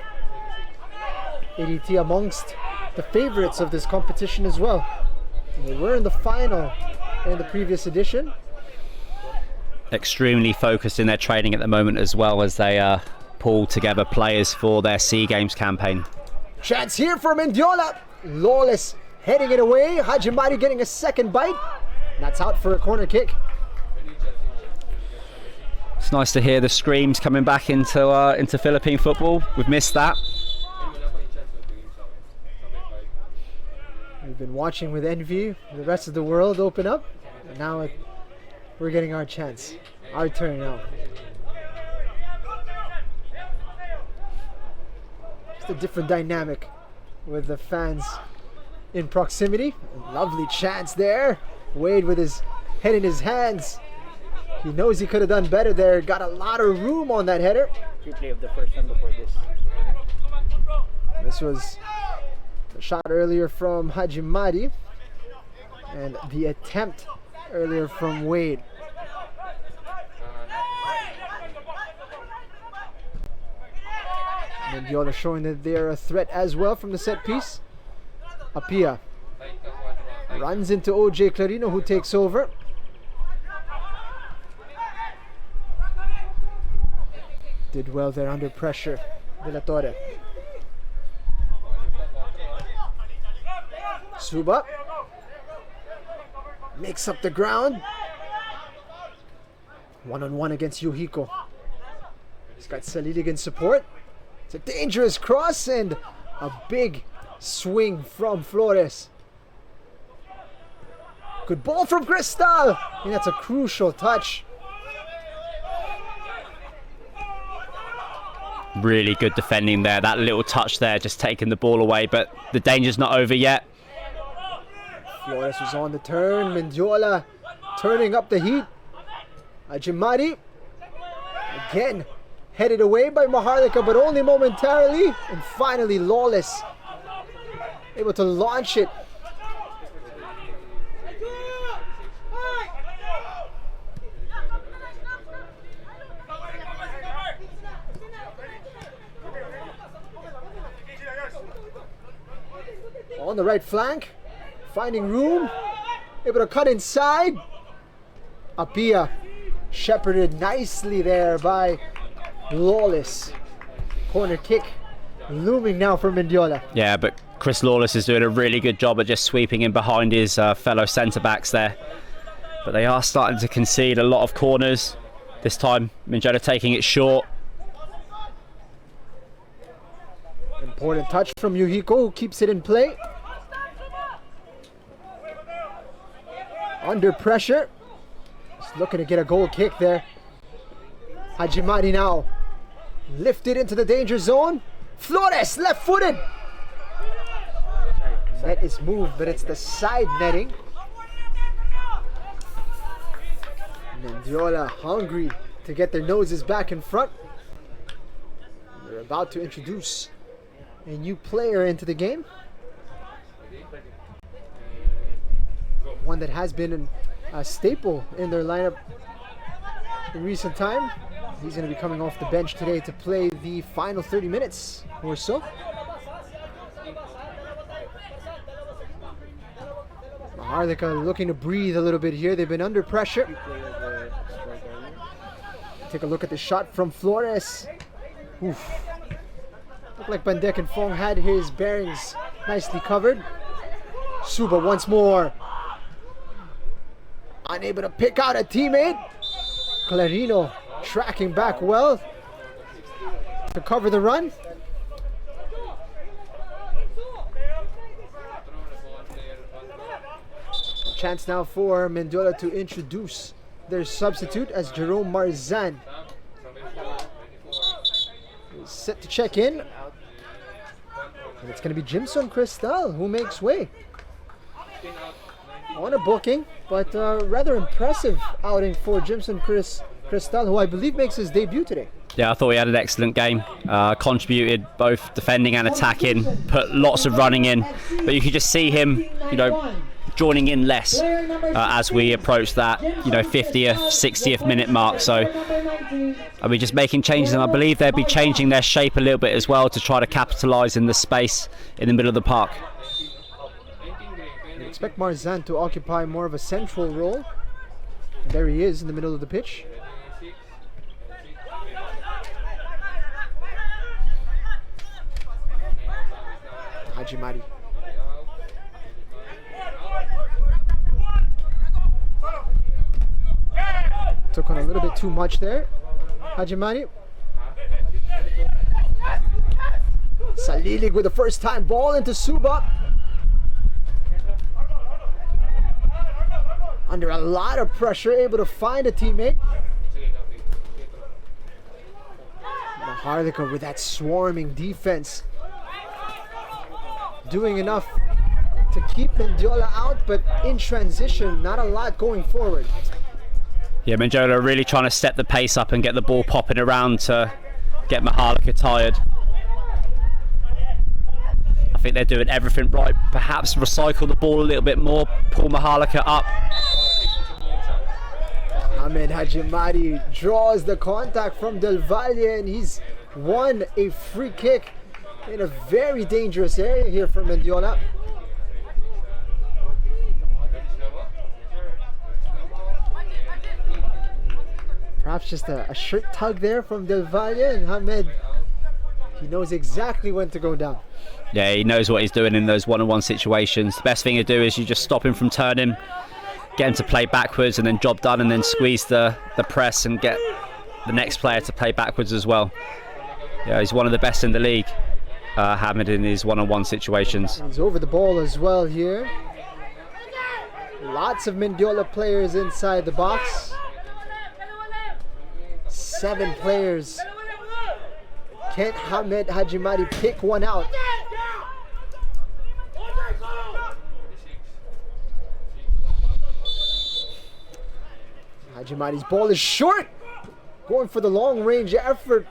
ADT amongst the favorites of this competition as well. They were in the final in the previous edition. Extremely focused in their training at the moment, as well as they pull together players for their SEA Games campaign. Chance here for Mendiola. Lawless heading it away. Hajimari getting a second bite. That's out for a corner kick. It's nice to hear the screams coming back into Philippine football. We've missed that. We've been watching with envy the rest of the world open up, and now we're getting our chance, our turn now. It's a different dynamic with the fans in proximity. Lovely chance there. Wade with his head in his hands. He knows he could have done better there. Got a lot of room on that header. Replay of the first one before this. This was a shot earlier from Hajimari, and the attempt earlier from Wade. Mendiola showing that they're a threat as well from the set piece. Apia runs into OJ Clarino, who takes over. Did well there under pressure, De La Torre. Suba makes up the ground. One-on-one against Yuhiko. He's got Salilig in support. It's a dangerous cross and a big swing from Flores. Good ball from Cristal. And that's a crucial touch. Really good defending there. That little touch there, just taking the ball away, but the danger's not over yet. Flores was on the turn. Mendiola turning up the heat. Hajimari again headed away by Maharlika, but only momentarily. And finally Lawless able to launch it. on the right flank, finding room, able to cut inside. Apia shepherded nicely there by Lawless. Corner kick looming now for Mendiola. Yeah, but Chris Lawless is doing a really good job at just sweeping in behind his fellow centre-backs there. But they are starting to concede a lot of corners. This time, Mendiola taking it short. Important touch from Yuhiko, who keeps it in play. Under pressure. Just looking to get a goal kick there. Hajimari now lifted into the danger zone. Flores, left-footed. Net is moved, but it's the side netting. Mendiola hungry to get their noses back in front. They're about to introduce a new player into the game. One that has been a staple in their lineup in recent time. He's going to be coming off the bench today to play the final 30 minutes or so. Maharlika looking to breathe a little bit here. They've been under pressure. Take a look at the shot from Flores. Oof. Looked like Bandek and Fong had his bearings nicely covered. Suba once more. Unable to pick out a teammate. Clarino tracking back well to cover the run. Chance now for Mendiola to introduce their substitute as Jerome Marzan is set to check in. And it's going to be Jimson Cristal who makes way. On a booking, but rather impressive outing for Jimson Cristal, who I believe makes his debut today. Yeah, I thought he had an excellent game. Contributed both defending and attacking, put lots of running in, but you could just see him, joining in less as we approach that, 50th, 60th minute mark. So, just making changes, and I believe they'll be changing their shape a little bit as well to try to capitalise in the space in the middle of the park. I expect Marzan to occupy more of a central role. And there he is in the middle of the pitch. Hajimari. Took on a little bit too much there. Hajimari. Salilig with the first time ball into Suba. Under a lot of pressure, able to find a teammate. Maharlika with that swarming defense. Doing enough to keep Mendiola out, but in transition, not a lot going forward. Yeah, Mendiola really trying to step the pace up and get the ball popping around to get Maharlika tired. I think they're doing everything right. Perhaps recycle the ball a little bit more, pull Maharlika up. Ahmed Hajimari draws the contact from Del Valle, and he's won a free kick in a very dangerous area here for Mendiola. Perhaps just a shirt tug there from Del Valle, and Ahmed, he knows exactly when to go down. Yeah, he knows what he's doing in those one-on-one situations. The best thing to do is you just stop him from turning, get him to play backwards, and then job done, and then squeeze the press and get the next player to play backwards as well. Yeah, he's one of the best in the league, Hamid, in his one-on-one situations. He's over the ball as well here. Lots of Mendiola players inside the box. 7 players. Can Ahmed Hajimari pick one out? Hajimari's ball is short. Going for the long range effort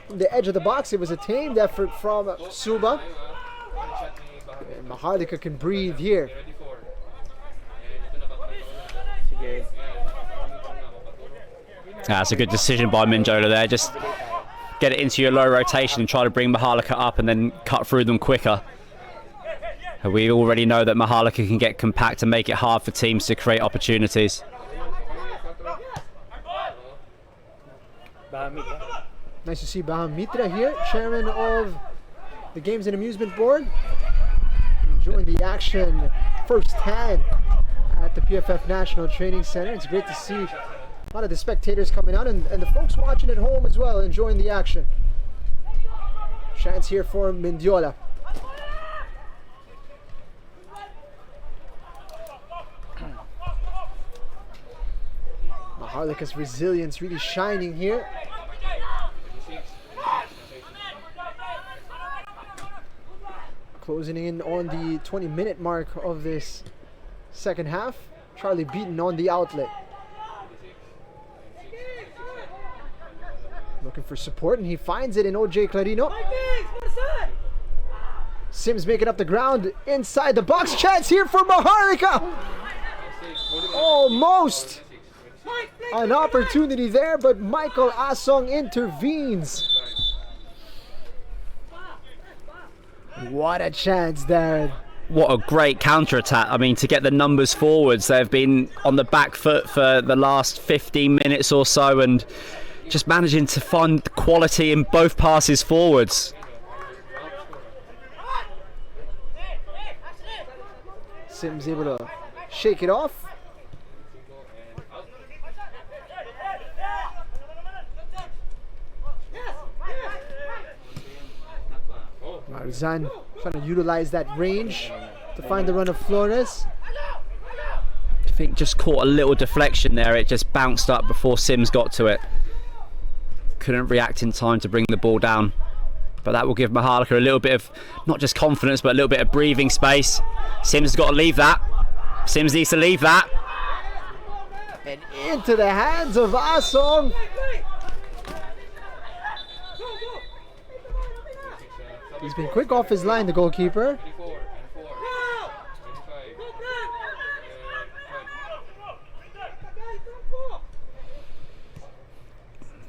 from the edge of the box. It was a tamed effort from Suba. And Maharlika can breathe here. That's a good decision by Mendiola there. Just get it into your low rotation and try to bring Maharlika up and then cut through them quicker. We already know that Maharlika can get compact and make it hard for teams to create opportunities. Nice to see Baham Mitra here, chairman of the Games and Amusement Board, enjoying the action firsthand at the PFF National Training Center. It's great to see a lot of the spectators coming out and the folks watching at home as well, enjoying the action. Chance here for Mendiola. Maharlika's resilience really shining here. Closing in on the 20-minute mark of this second half. Charlie beaten on the outlet. Looking for support, and he finds it in OJ Clarino. Sims making up the ground inside the box. Chance here for Maharlika. Almost an opportunity there, but Michael Asong intervenes. What a chance there. What a great counter-attack. I mean, to get the numbers forwards, they've been on the back foot for the last 15 minutes or so, and just managing to find quality in both passes forwards. Sims able to shake it off. Marzan trying to utilize that range to find the run of Flores. I think just caught a little deflection there. It just bounced up before Sims got to it. Couldn't react in time to bring the ball down. But that will give Maharlika a little bit of, not just confidence, but a little bit of breathing space. Sims has got to leave that. Sims needs to leave that. And into the hands of Asong. He's been quick off his line, the goalkeeper.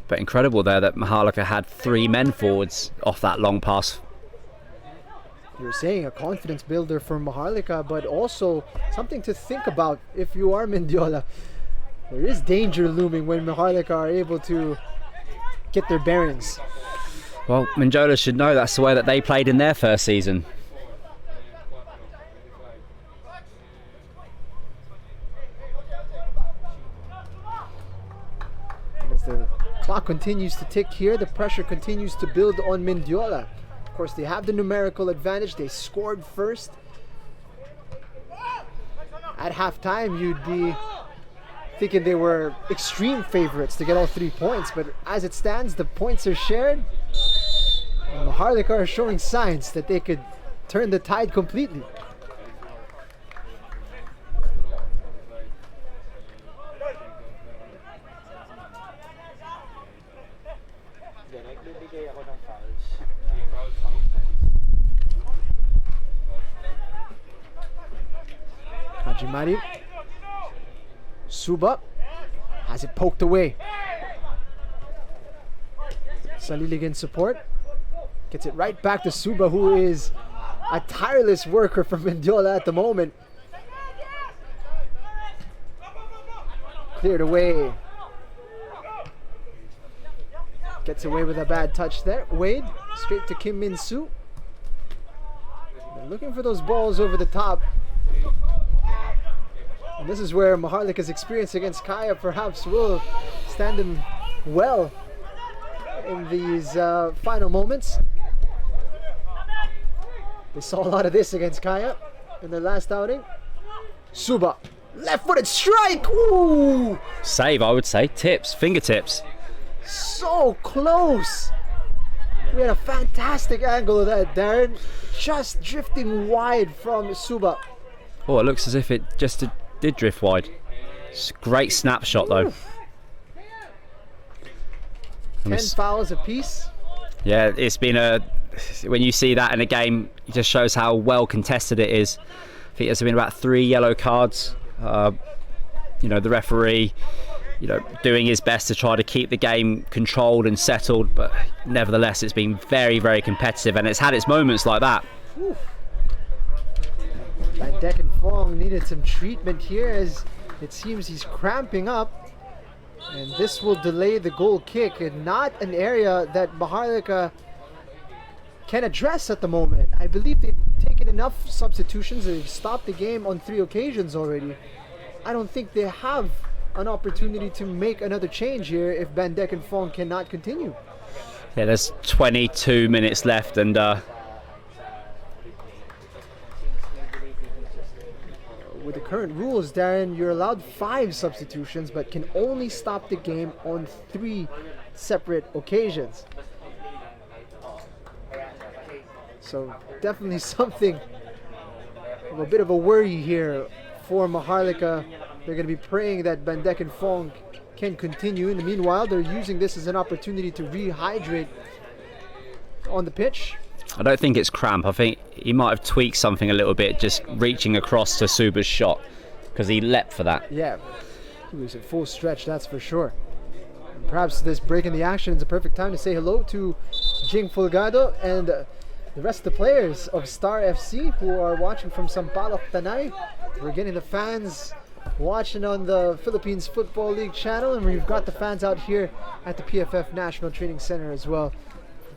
But incredible there that Maharlika had 3 men forwards off that long pass. You were saying a confidence builder for Maharlika, but also something to think about if you are Mendiola. There is danger looming when Maharlika are able to get their bearings. Well, Mendiola should know that's the way that they played in their first season. As the clock continues to tick here, the pressure continues to build on Mendiola. Of course, they have the numerical advantage. They scored first. At halftime, you'd be thinking they were extreme favorites to get all 3 points, but as it stands, the points are shared. And Maharlika are showing signs that they could turn the tide completely. Hajimari. Suba has it poked away. Saliligan support. Gets it right back to Suba, who is a tireless worker for Mendiola at the moment. Cleared away. Gets away with a bad touch there. Wade, straight to Kim Min Soo. They're looking for those balls over the top. And this is where Maharlika's experience against Kaya perhaps will stand him well in these final moments. They saw a lot of this against Kaya in their last outing. Suba, left-footed strike! Ooh! Save, I would say. Tips, fingertips. So close! We had a fantastic angle of that, Darren. Just drifting wide from Suba. Oh, it looks as if it just did drift wide. It's a great snapshot, though. 10 fouls apiece. Yeah, it's been when you see that in a game, it just shows how well contested it is. I think there's been about 3 yellow cards. You know, the referee, you know, doing his best to try to keep the game controlled and settled, but nevertheless, it's been very, very competitive, and it's had its moments like that. Van Dijk and Fong needed some treatment here as it seems he's cramping up. And this will delay the goal kick, and not an area that Maharlika can address at the moment. I believe they've taken enough substitutions. They've stopped the game on 3 occasions already. I don't think they have an opportunity to make another change here if Van Dijk and Fong cannot continue. Yeah, there's 22 minutes left, and with the current rules, Darren, you're allowed 5 substitutions but can only stop the game on 3 separate occasions. So definitely something of a bit of a worry here for Maharlika. They're going to be praying that Van Dijk and Fong can continue. In the meanwhile, they're using this as an opportunity to rehydrate on the pitch. I don't think it's cramp. I think he might have tweaked something a little bit, just reaching across to Suba's shot, because he leapt for that. Yeah, he was at full stretch, that's for sure. And perhaps this break in the action is a perfect time to say hello to Jing Fulgado and the rest of the players of Star FC who are watching from Sampaloc, Tanay. We're getting the fans watching on the Philippines Football League channel, and we've got the fans out here at the PFF National Training Center as well.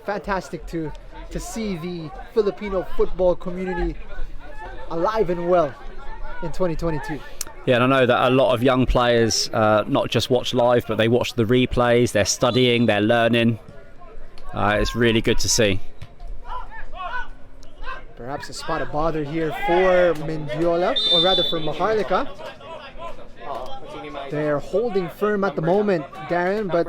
Fantastic to see the Filipino football community alive and well in 2022. Yeah, and I know that a lot of young players not just watch live, but they watch the replays, they're studying, they're learning. It's really good to see. Perhaps a spot of bother here for Mendiola, or rather for Maharlika. They're holding firm at the moment, Darren, but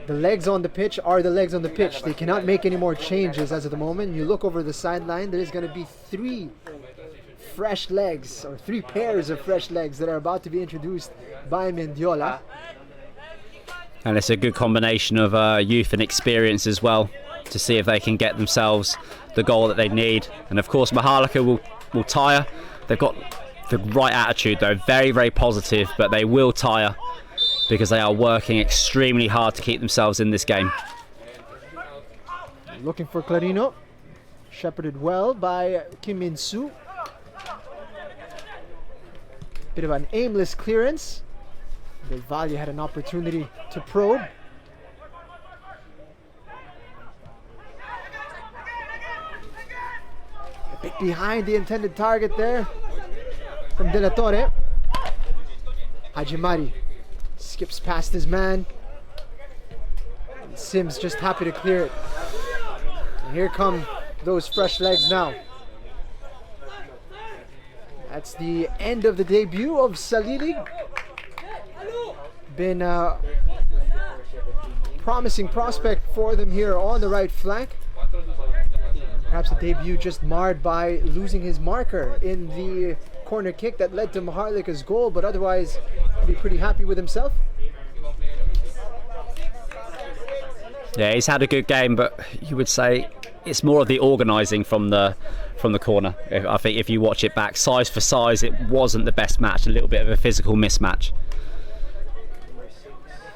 the legs on the pitch are the legs on the pitch. They cannot make any more changes as of the moment. You look over the sideline, there's going to be 3 fresh legs, or 3 pairs of fresh legs that are about to be introduced by Mendiola. And it's a good combination of youth and experience as well, to see if they can get themselves the goal that they need. And of course Maharlika will tire. They've got the right attitude though, very, very positive, but they will tire because they are working extremely hard to keep themselves in this game. Looking for Clarino, shepherded well by Kim Min-soo. Bit of an aimless clearance. Del Valle had an opportunity to probe. A bit behind the intended target there from De La Torre. Hajimari skips past his man. And Sims just happy to clear it. And here come those fresh legs now. That's the end of the debut of Salili. Been a promising prospect for them here on the right flank. Perhaps a debut just marred by losing his marker in the corner kick that led to Maharlika's goal, but otherwise he'll be pretty happy with himself. Yeah, he's had a good game, but you would say it's more of the organising from the corner. I think if you watch it back, size for size, it wasn't the best match. A little bit of a physical mismatch.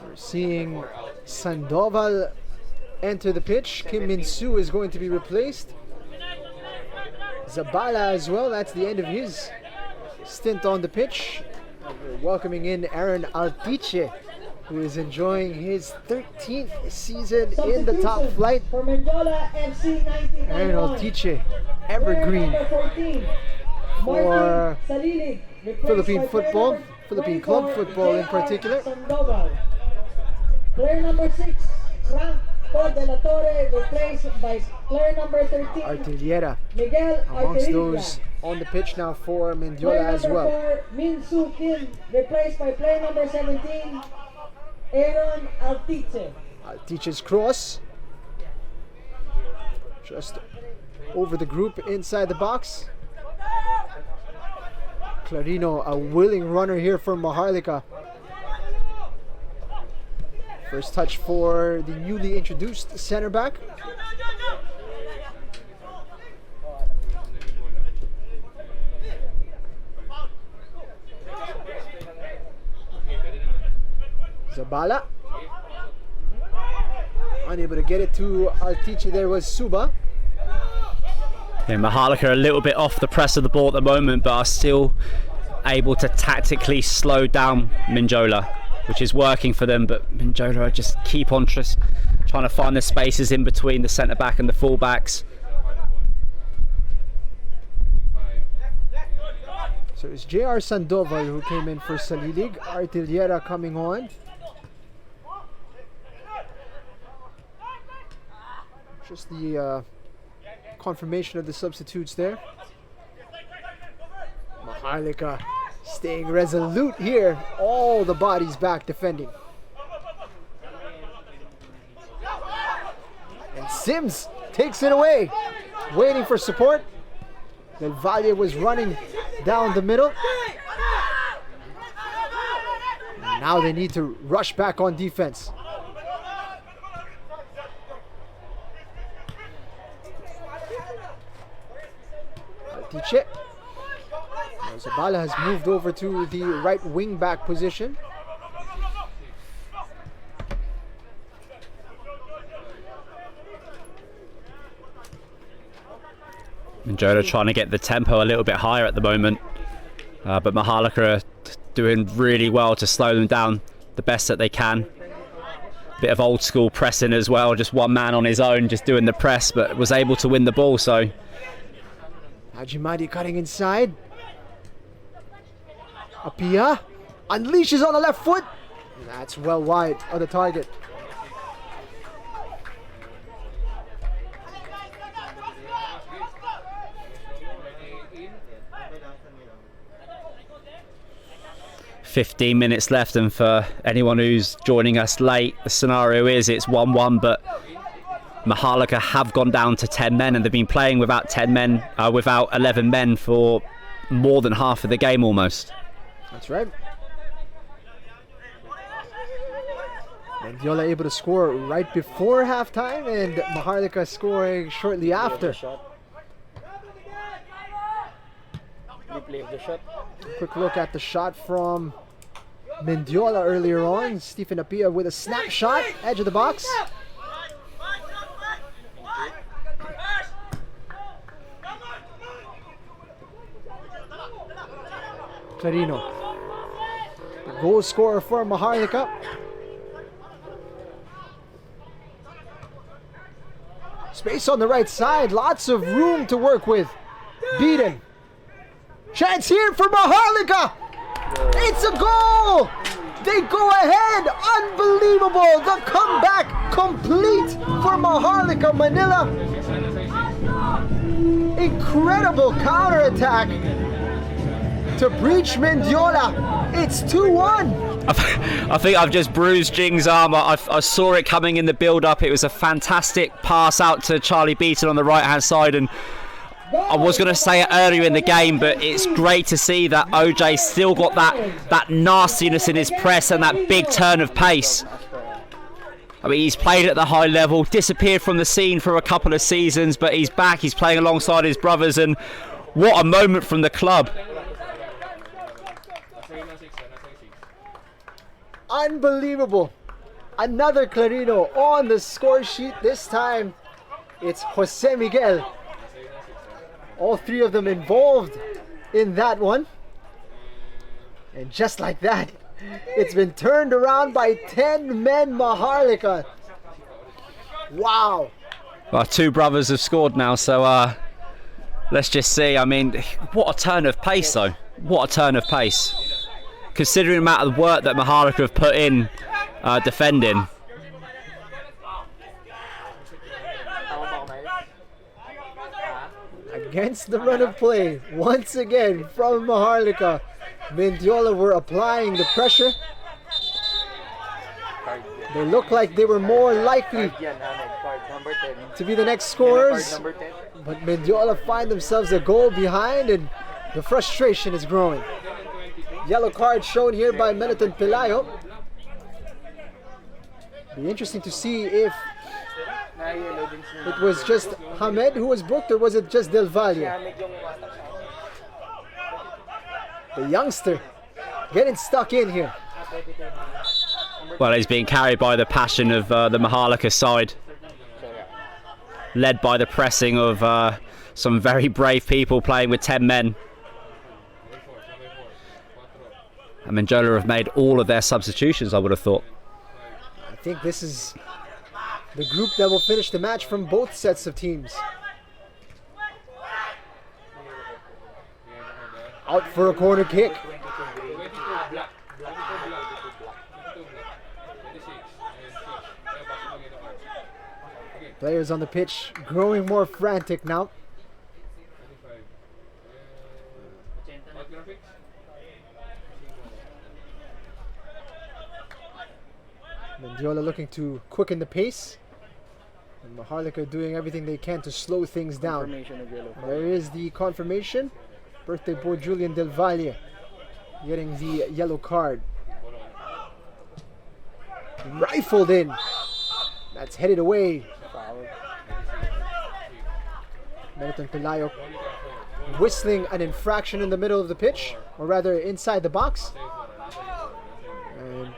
We're seeing Sandoval enter the pitch. Kim Min-soo is going to be replaced. Zabala as well. That's the end of his stint on the pitch. We're welcoming in Aaron Altiche, who is enjoying his 13th season in the top flight. For Mendiola FC 1991. Aaron Altiche, evergreen for Philippine football, Philippine club football in particular. Sandoval. Player number 6, Franco De La Torre, replaced by player number 13, Artillera Miguel amongst Artillera. those on the pitch now for Mendiola Player as number well. 4, Min-soo Kim, replaced by player number 17, Aaron Altiche. Altiche's cross. Just over the group inside the box. Clarino, a willing runner here for Maharlika. First touch for the newly introduced center back. Zabala. Unable to get it to Altiche. There was Suba. Yeah, Maharlika are a little bit off the press of the ball at the moment, but are still able to tactically slow down Mendiola, which is working for them. But Mendiola just keep on trying to find the spaces in between the centre back and the full backs. So it's J.R. Sandoval who came in for Salilig. Artillera coming on. Just the confirmation of the substitutes there. Maharlika staying resolute here. All the bodies back defending. And Sims takes it away. Waiting for support. Del Valle was running down the middle. Now they need to rush back on defense. Altiche. Zabala has moved over to the right wing back position. Mendiola trying to get the tempo a little bit higher at the moment, but Maharlika are doing really well to slow them down the best that they can. Bit of old school pressing as well, just one man on his own just doing the press, but was able to win the ball. So Hajimadi cutting inside. Apia unleashes on the left foot. That's well wide of the target. "15 minutes left, and for anyone who's joining us late, the scenario is it's 1-1, but Maharlika have gone down to 10 men, and they've been playing without 10 men, without 11 men for more than half of the game almost. That's right. Mendiola able to score right before halftime, and Maharlika scoring shortly after. Replay of the shot. Quick look at the shot from Mendiola earlier on. Stephen Apia with a snapshot, edge of the box. Clarino, the goal scorer for Maharlika. Space on the right side, lots of room to work with. Beaten. Chance here for Maharlika. It's a goal. They go ahead. Unbelievable. The comeback complete for Maharlika Manila. Incredible counterattack to breach Mendiola. It's 2-1. I think I've just bruised Jing's arm. I saw it coming in the build-up. It was a fantastic pass out to Charlie Beaton on the right-hand side, and I was going to say it earlier in the game, but it's great to see that OJ still got that nastiness in his press and that big turn of pace. I mean, he's played at the high level, disappeared from the scene for a couple of seasons, but he's back. He's playing alongside his brothers, and what a moment from the club. Unbelievable. Another Clarino on the score sheet. This time it's Jose Miguel. All three of them involved in that one. And just like that, it's been turned around by 10 men Maharlika. Wow. Well, two brothers have scored now, so let's just see. I mean, what a turn of pace though. What a turn of pace. Considering the amount of work that Maharlika have put in defending. Against the run of play, once again from Maharlika, Mendiola were applying the pressure. They look like they were more likely to be the next scorers, but Mendiola find themselves a goal behind, and the frustration is growing. Yellow card shown here by Meliton Pelayo. Be interesting to see if it was just Hamed who was booked, or was it just Del Valle? The youngster getting stuck in here. Well, he's being carried by the passion of the Maharlika side, led by the pressing of some very brave people playing with 10 men. And Mendiola have made all of their substitutions, I would have thought. I think this is the group that will finish the match from both sets of teams. Out for a corner kick. Players on the pitch growing more frantic now. Mendiola looking to quicken the pace. And Maharlika doing everything they can to slow things down. Confirmation of yellow card. There is the confirmation. Birthday boy Julian Del Valle getting the yellow card. Rifled in. That's headed away. Foul. Meriton Pelayo whistling an infraction in the middle of the pitch, or rather inside the box. And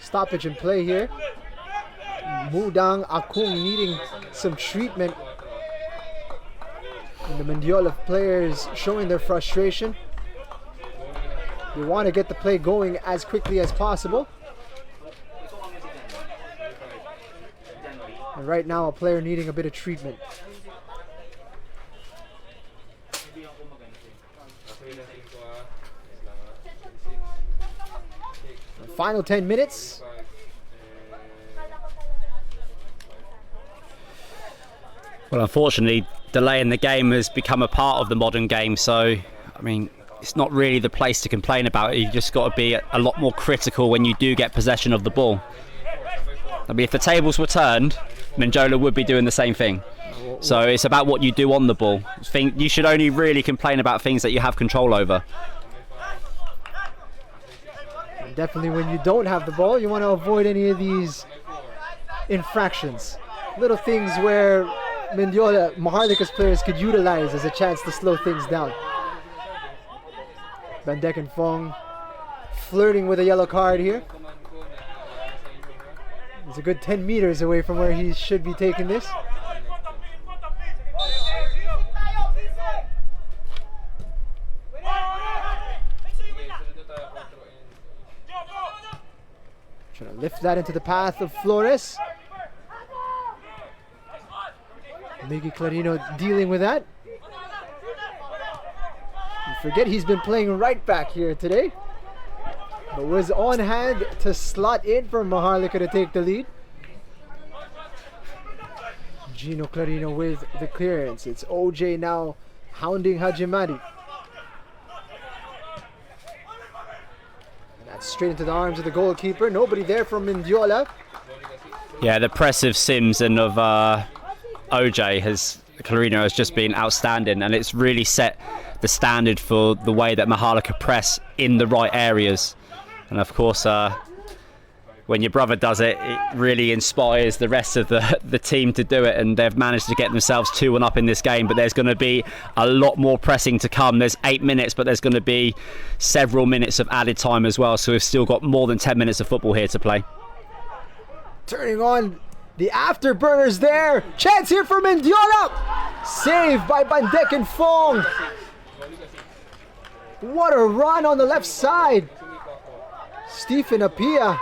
stoppage in play here. Mudang Akung needing some treatment. And the Mendiola players showing their frustration. They want to get the play going as quickly as possible. And right now a player needing a bit of treatment. The final 10 minutes. Well, unfortunately, delay in the game has become a part of the modern game, so, I mean, it's not really the place to complain about it. You've just got to be a lot more critical when you do get possession of the ball. I mean, if the tables were turned, Mendiola would be doing the same thing. So it's about what you do on the ball. You should only really complain about things that you have control over. And definitely when you don't have the ball, you want to avoid any of these infractions. Little things where Mendiola, Maharlika's players could utilize as a chance to slow things down. Bandek and Fong flirting with a yellow card here. He's a good 10 meters away from where he should be taking this. Trying to lift that into the path of Flores. Miggy Clarino dealing with that. You forget he's been playing right back here today, but was on hand to slot in for Maharlika to take the lead. Gino Clarino with the clearance. It's OJ now hounding Hajimadi. That's straight into the arms of the goalkeeper. Nobody there from Mendiola. Yeah, the press of Sims and of OJ Clarino has just been outstanding, and it's really set the standard for the way that Maharlika press in the right areas. And of course, when your brother does it, it really inspires the rest of the team to do it, and they've managed to get themselves 2-1 up in this game. But there's going to be a lot more pressing to come. There's 8 minutes, but there's going to be several minutes of added time as well, so we've still got more than 10 minutes of football here to play. Turning on the afterburners there. Chance here for Mendiola. Saved by Bandek and Fong. What a run on the left side. Stephen Apia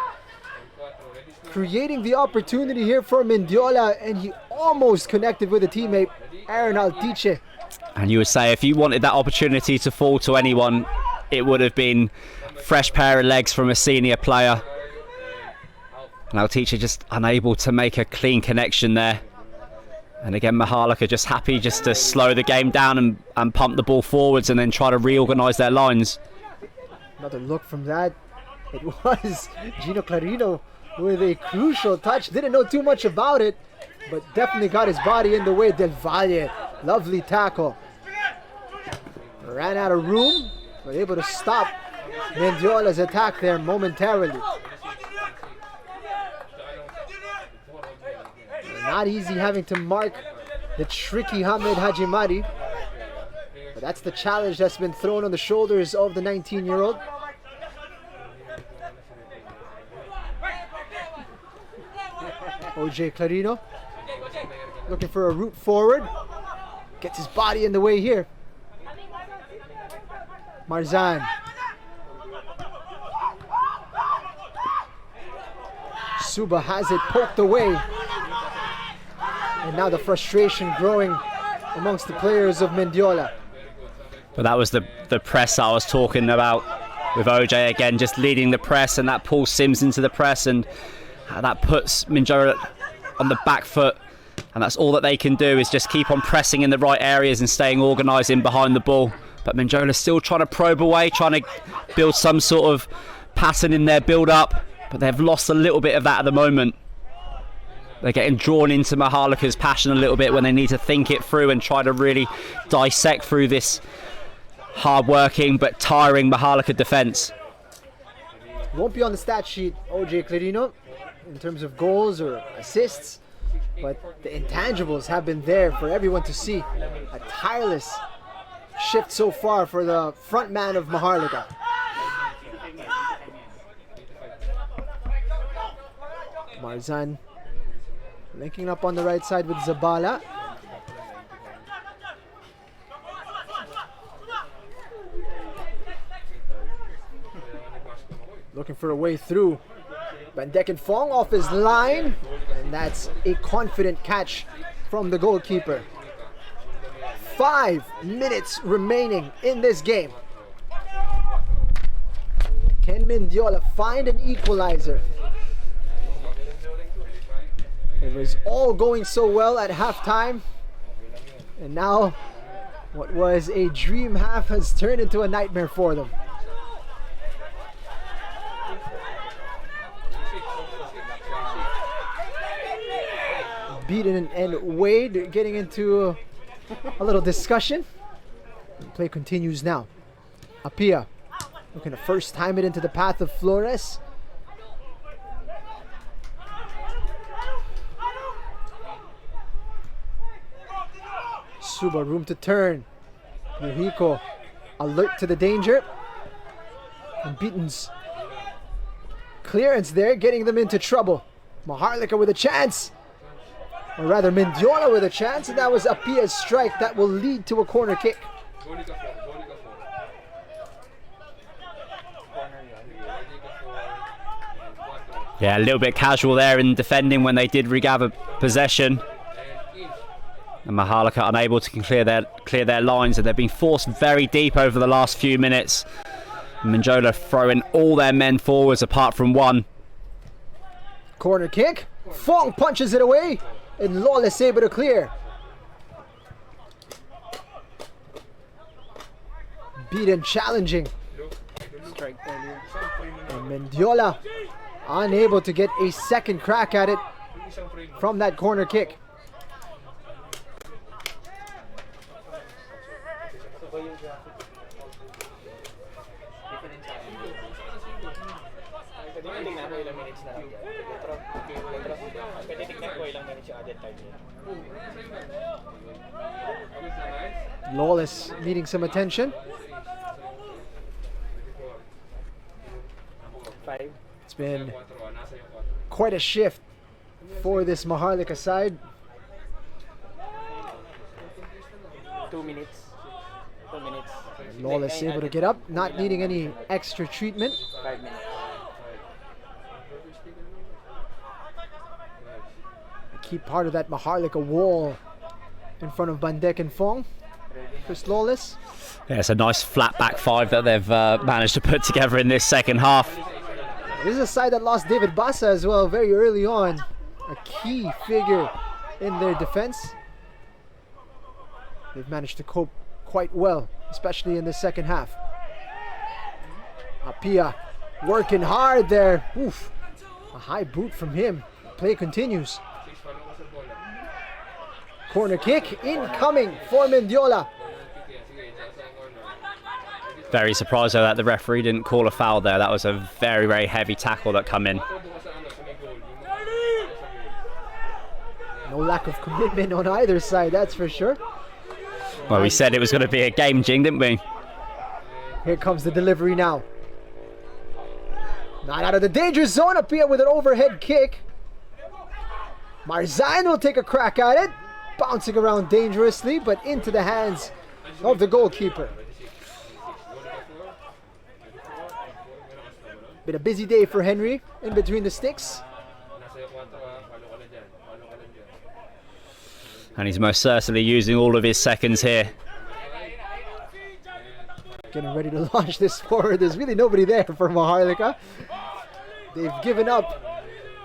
creating the opportunity here for Mendiola, and he almost connected with a teammate, Aaron Altiche. And you would say if you wanted that opportunity to fall to anyone, it would have been fresh pair of legs from a senior player. And Altiche just unable to make a clean connection there. And again, Maharlika just happy just to slow the game down and pump the ball forwards and then try to reorganise their lines. Another look from that. It was Gino Clarino with a crucial touch. Didn't know too much about it, but definitely got his body in the way. Del Valle, lovely tackle. Ran out of room, but able to stop Mendiola's attack there momentarily. Not easy having to mark the tricky Hamed Hajimadi, but that's the challenge that's been thrown on the shoulders of the 19-year-old. OJ Clarino looking for a route forward. Gets his body in the way here. Marzan. Suba has it poked away. And now the frustration growing amongst the players of Mendiola. But that was the press I was talking about with OJ again, just leading the press, and that pulls Sims into the press, and that puts Mendiola on the back foot. And that's all that they can do, is just keep on pressing in the right areas and staying organised in behind the ball. But Mendiola's still trying to probe away, trying to build some sort of pattern in their build-up. But they've lost a little bit of that at the moment. They're getting drawn into Maharlika's passion a little bit when they need to think it through and try to really dissect through this hard-working but tiring Maharlika defence. Won't be on the stat sheet, OJ Clarino, in terms of goals or assists. But the intangibles have been there for everyone to see. A tireless shift so far for the front man of Maharlika. Marzan linking up on the right side with Zabala. Looking for a way through. Van Decken Fong off his line, and that's a confident catch from the goalkeeper. 5 minutes remaining in this game. Can Mendiola find an equalizer? It was all going so well at halftime, and now what was a dream half has turned into a nightmare for them. Beaton and Wade getting into a little discussion. Play continues now. Apia looking to first time it into the path of Flores. Suba room to turn. Yuhiko alert to the danger. And Beaton's clearance there getting them into trouble. Maharlika with a chance. Or rather, Mendiola with a chance, and that was Apia's strike that will lead to a corner kick. Yeah, a little bit casual there in defending when they did regather possession. And Maharlika unable to clear their lines, and they've been forced very deep over the last few minutes. Mendiola throwing all their men forwards apart from one. Corner kick. Fong punches it away. And Lawless able to clear. Beaton challenging. And Mendiola unable to get a second crack at it from that corner kick. Lawless needing some attention. It's been quite a shift for this Maharlika side. 2 minutes. 2 minutes. Lawless able to get up, not needing any extra treatment. 5 minutes. A key part of that Maharlika wall in front of Van Decken Fong. Chris Lawless. Yeah, it's a nice flat back five that they've managed to put together in this second half. This is a side that lost David Bassa as well very early on. A key figure in their defense. They've managed to cope quite well, especially in the second half. Apia working hard there. Oof. A high boot from him. Play continues. Corner kick incoming for Mendiola. Very surprised though that the referee didn't call a foul there. That was a very, very heavy tackle that come in. No lack of commitment on either side, that's for sure. Well, we said it was going to be a game, Jing, didn't we? Here comes the delivery now. Not out of the danger zone. Apia with an overhead kick. Marzan will take a crack at it. bouncing around dangerously, but into the hands of the goalkeeper. Been a busy day for Henry in between the sticks. And he's most certainly using all of his seconds here. Getting ready to launch this forward. There's really nobody there for Maharlika. They've given up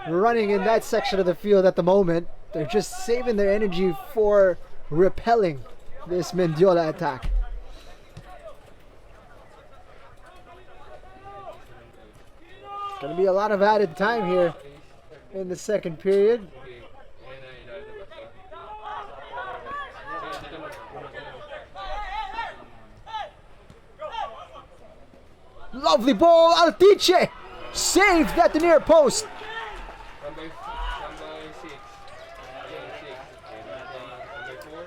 running in that section of the field at the moment. They're just saving their energy for repelling this Mendiola attack. Going to be a lot of added time here in the second period. Lovely ball, Altice saved at the near post.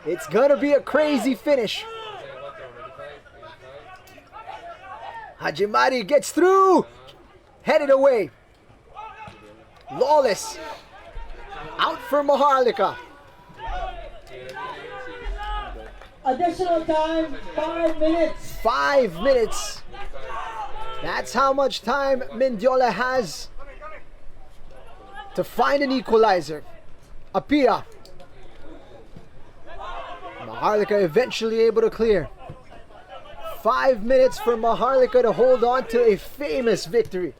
It's gonna be a crazy finish. Hajimari gets through, headed away. Lawless out for Maharlika. Additional time, 5 minutes. 5 minutes. That's how much time Mendiola has to find an equalizer. Apia. Maharlika eventually able to clear. 5 minutes for Maharlika to hold on to a famous victory.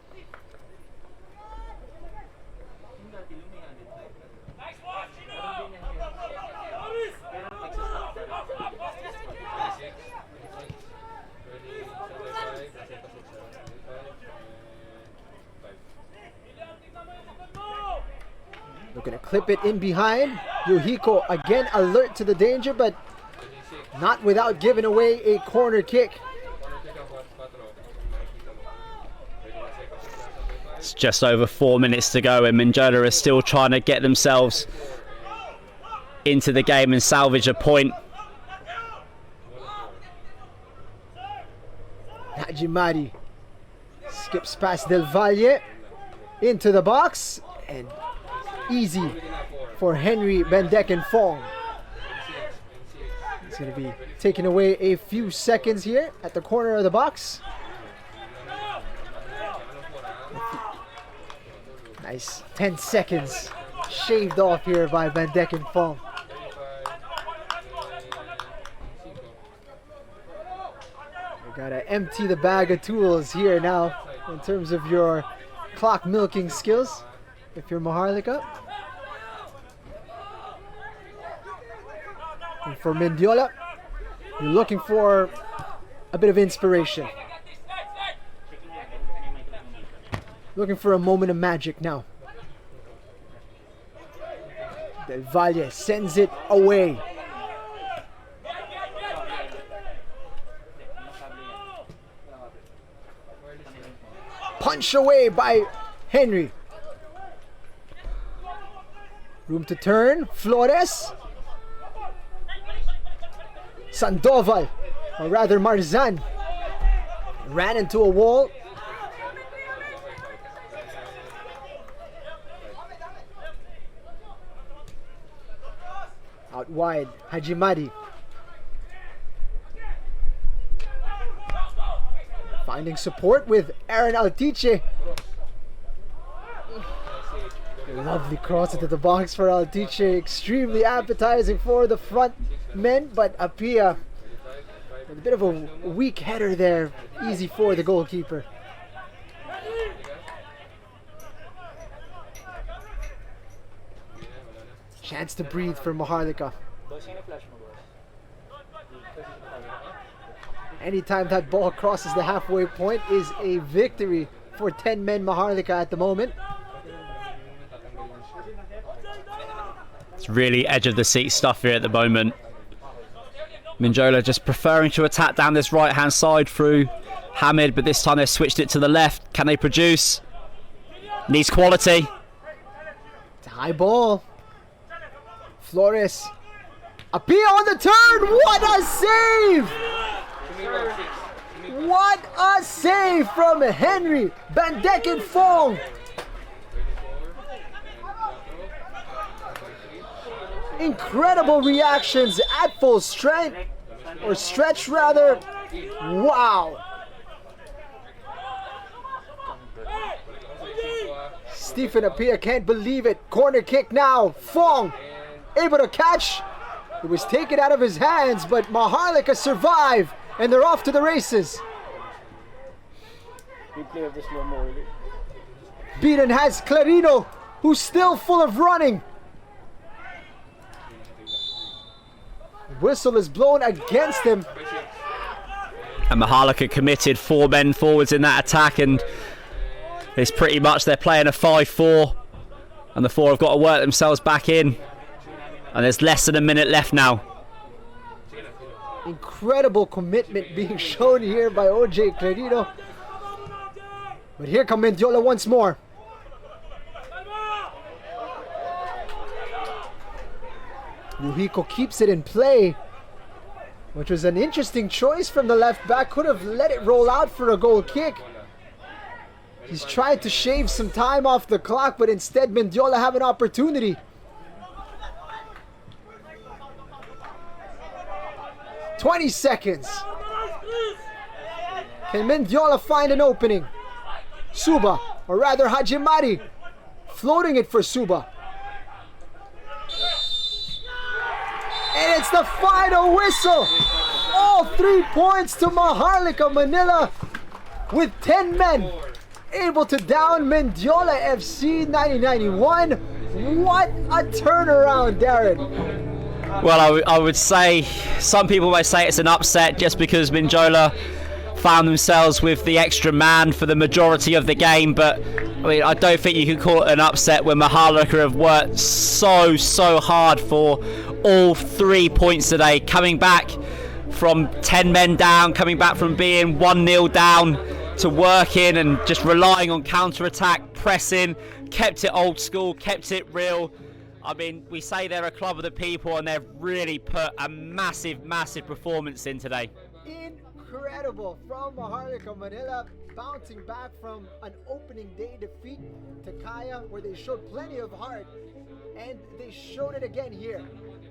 Looking to clip it in behind. Yuhiko again alert to the danger, but not without giving away a corner kick. It's just over 4 minutes to go, and Mendiola is still trying to get themselves into the game and salvage a point. Hajimari skips past Del Valle into the box, and easy for Henry Bendeken Fong. He's going to be taking away a few seconds here at the corner of the box. Nice 10 seconds shaved off here by Bendeken Fong. You gotta empty the bag of tools here now in terms of your clock milking skills if you're Maharlika. And for Mendiola, you're looking for a bit of inspiration. Looking for a moment of magic now. Del Valle sends it away. Punch away by Henry. Room to turn. Flores. Sandoval, or rather Marzan, ran into a wall. Out wide, Hajimari. Finding support with Aaron Altice. Lovely cross into the box for Altice. Extremely appetizing for the front men, but Apia with a bit of a weak header there. Easy for the goalkeeper. Chance to breathe for Maharlika. Anytime that ball crosses the halfway point is a victory for 10 men Maharlika at the moment. It's really edge of the seat stuff here at the moment. Mendiola just preferring to attack down this right hand side through Hamid, but this time they've switched it to the left. Can they produce? Needs quality. It's a high ball. Flores. Apia on the turn. What a save! What a save from Henry Bendeken Fong. Incredible reactions at full strength, or stretch rather. Wow. Stephen Apia can't believe it. Corner kick now. Fong able to catch. It was taken out of his hands, but Maharlika survive, and they're off to the races. Replay of the slow-mo. Beaton has Clarino, who's still full of running. Whistle is blown against him. And Maharlika committed 4 men forwards in that attack, and it's pretty much they're playing a 5-4, and the 4 have got to work themselves back in. And there's less than a minute left now. Incredible commitment being shown here by OJ Clarino. But here come Mendiola once more. Ruhiko keeps it in play, which was an interesting choice from the left back. Could have let it roll out for a goal kick. He's tried to shave some time off the clock, but instead Mendiola have an opportunity. 20 seconds. Can Mendiola find an opening? Suba, or rather Hajimari, floating it for Suba. And it's the final whistle. All 3 points to Maharlika Manila with 10 men able to down Mendiola FC 9091. What a turnaround, Darren. Well, I would say some people may say it's an upset just because Mendiola found themselves with the extra man for the majority of the game, but I mean, I don't think you can call it an upset when Maharlika have worked so hard for all 3 points today, coming back from 10 men down, coming back from being 1-0 down to working and just relying on counter-attack, pressing, kept it old school, kept it real. I mean, we say they're a club of the people, and they've really put a massive performance in today. Incredible from Maharlika Manila, bouncing back from an opening day defeat to Kaya, where they showed plenty of heart, and they showed it again here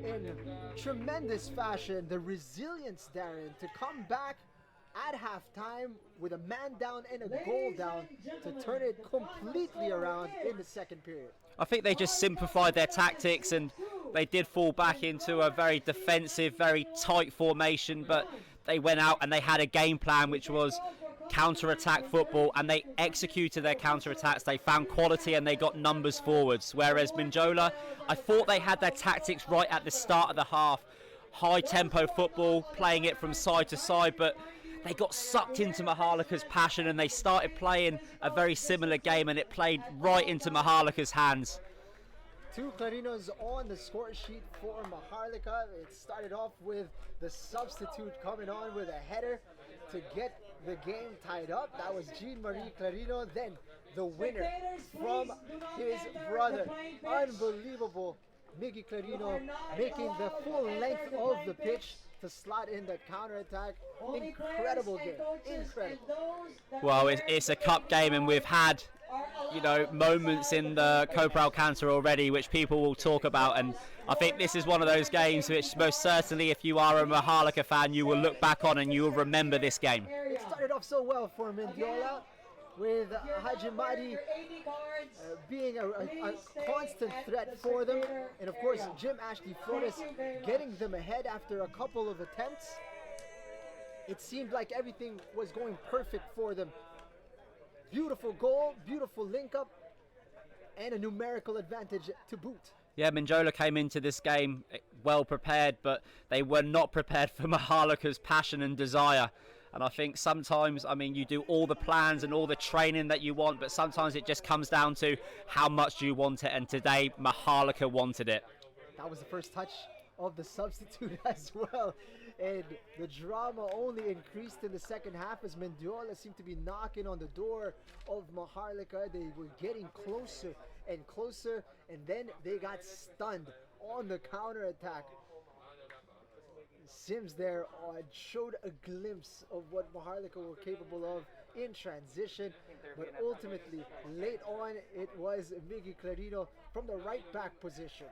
in tremendous fashion. The resilience, Darren, to come back at halftime with a man down and a goal down to turn it completely around in the second period. I think they just simplified their tactics, and they did fall back into a very defensive, very tight formation, but they went out and they had a game plan which was counter-attack football, and they executed their counter-attacks. They found quality and they got numbers forwards, whereas Mendiola, I thought they had their tactics right at the start of the half. High tempo football, playing it from side to side, but they got sucked into Maharlika's passion and they started playing a very similar game, and it played right into Maharlika's hands. 2 Clarinos on the score sheet for Maharlika. It started off with the substitute coming on with a header to get the game tied up. That was Jean-Marie Clarino. Then the winner from his brother. Unbelievable. Miggy Clarino making the full length of the pitch to slot in the counter-attack. Incredible game. Incredible. Well, it's a cup game, and we've had, you know, moments in the Copa Alcantara already which people will talk about, and I think this is one of those games which most certainly, if you are a Maharlika fan, you will look back on and you will remember this game. It started off so well for Mendiola, with Hajimari being a constant threat for them, and of course Jim Ashley Flores getting them ahead after a couple of attempts. It seemed like everything was going perfect for them. Beautiful goal, beautiful link up, and a numerical advantage to boot. Yeah, Mendiola came into this game well prepared, but they were not prepared for Maharlika's passion and desire. And I think sometimes, I mean, you do all the plans and all the training that you want, but sometimes it just comes down to how much you want it. And today, Maharlika wanted it. That was the first touch of the substitute as well. And the drama only increased in the second half as Mendiola seemed to be knocking on the door of Maharlika. They were getting closer and closer, and then they got stunned on the counter-attack. Sims there showed a glimpse of what Maharlika were capable of in transition, but ultimately late on it was Miggy Clarino from the right back position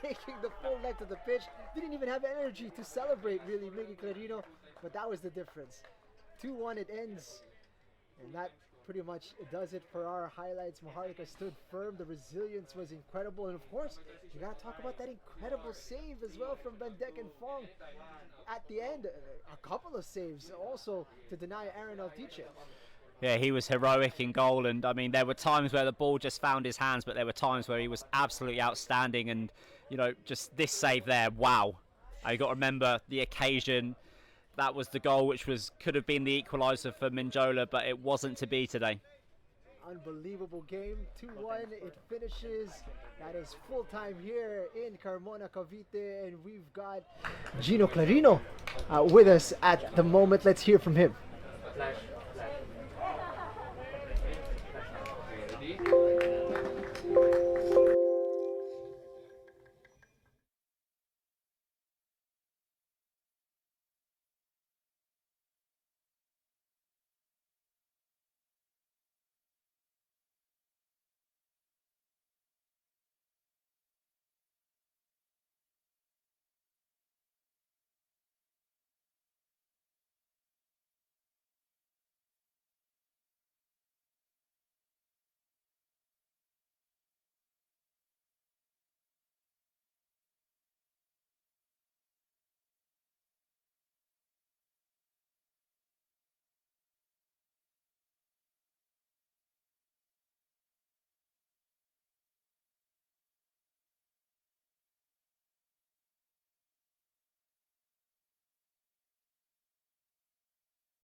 making the full length of the pitch. Didn't even have energy to celebrate, really, Miggy Clarino, but that was the difference. 2-1 it ends, and that pretty much does it for our highlights. Maharlika stood firm. The resilience was incredible, and of course, you gotta talk about that incredible save as well from Bandek and Fong at the end. A couple of saves also to deny Aaron Altiche. Yeah, he was heroic in goal, and I mean, there were times where the ball just found his hands, but there were times where he was absolutely outstanding. And you know, just this save there, wow! You got to remember the occasion. That was the goal, which could have been the equaliser for Mendiola, but it wasn't to be today. Unbelievable game, 2-1. It finishes. That is full time here in Carmona, Cavite, and we've got Gino Clarino with us at the moment. Let's hear from him.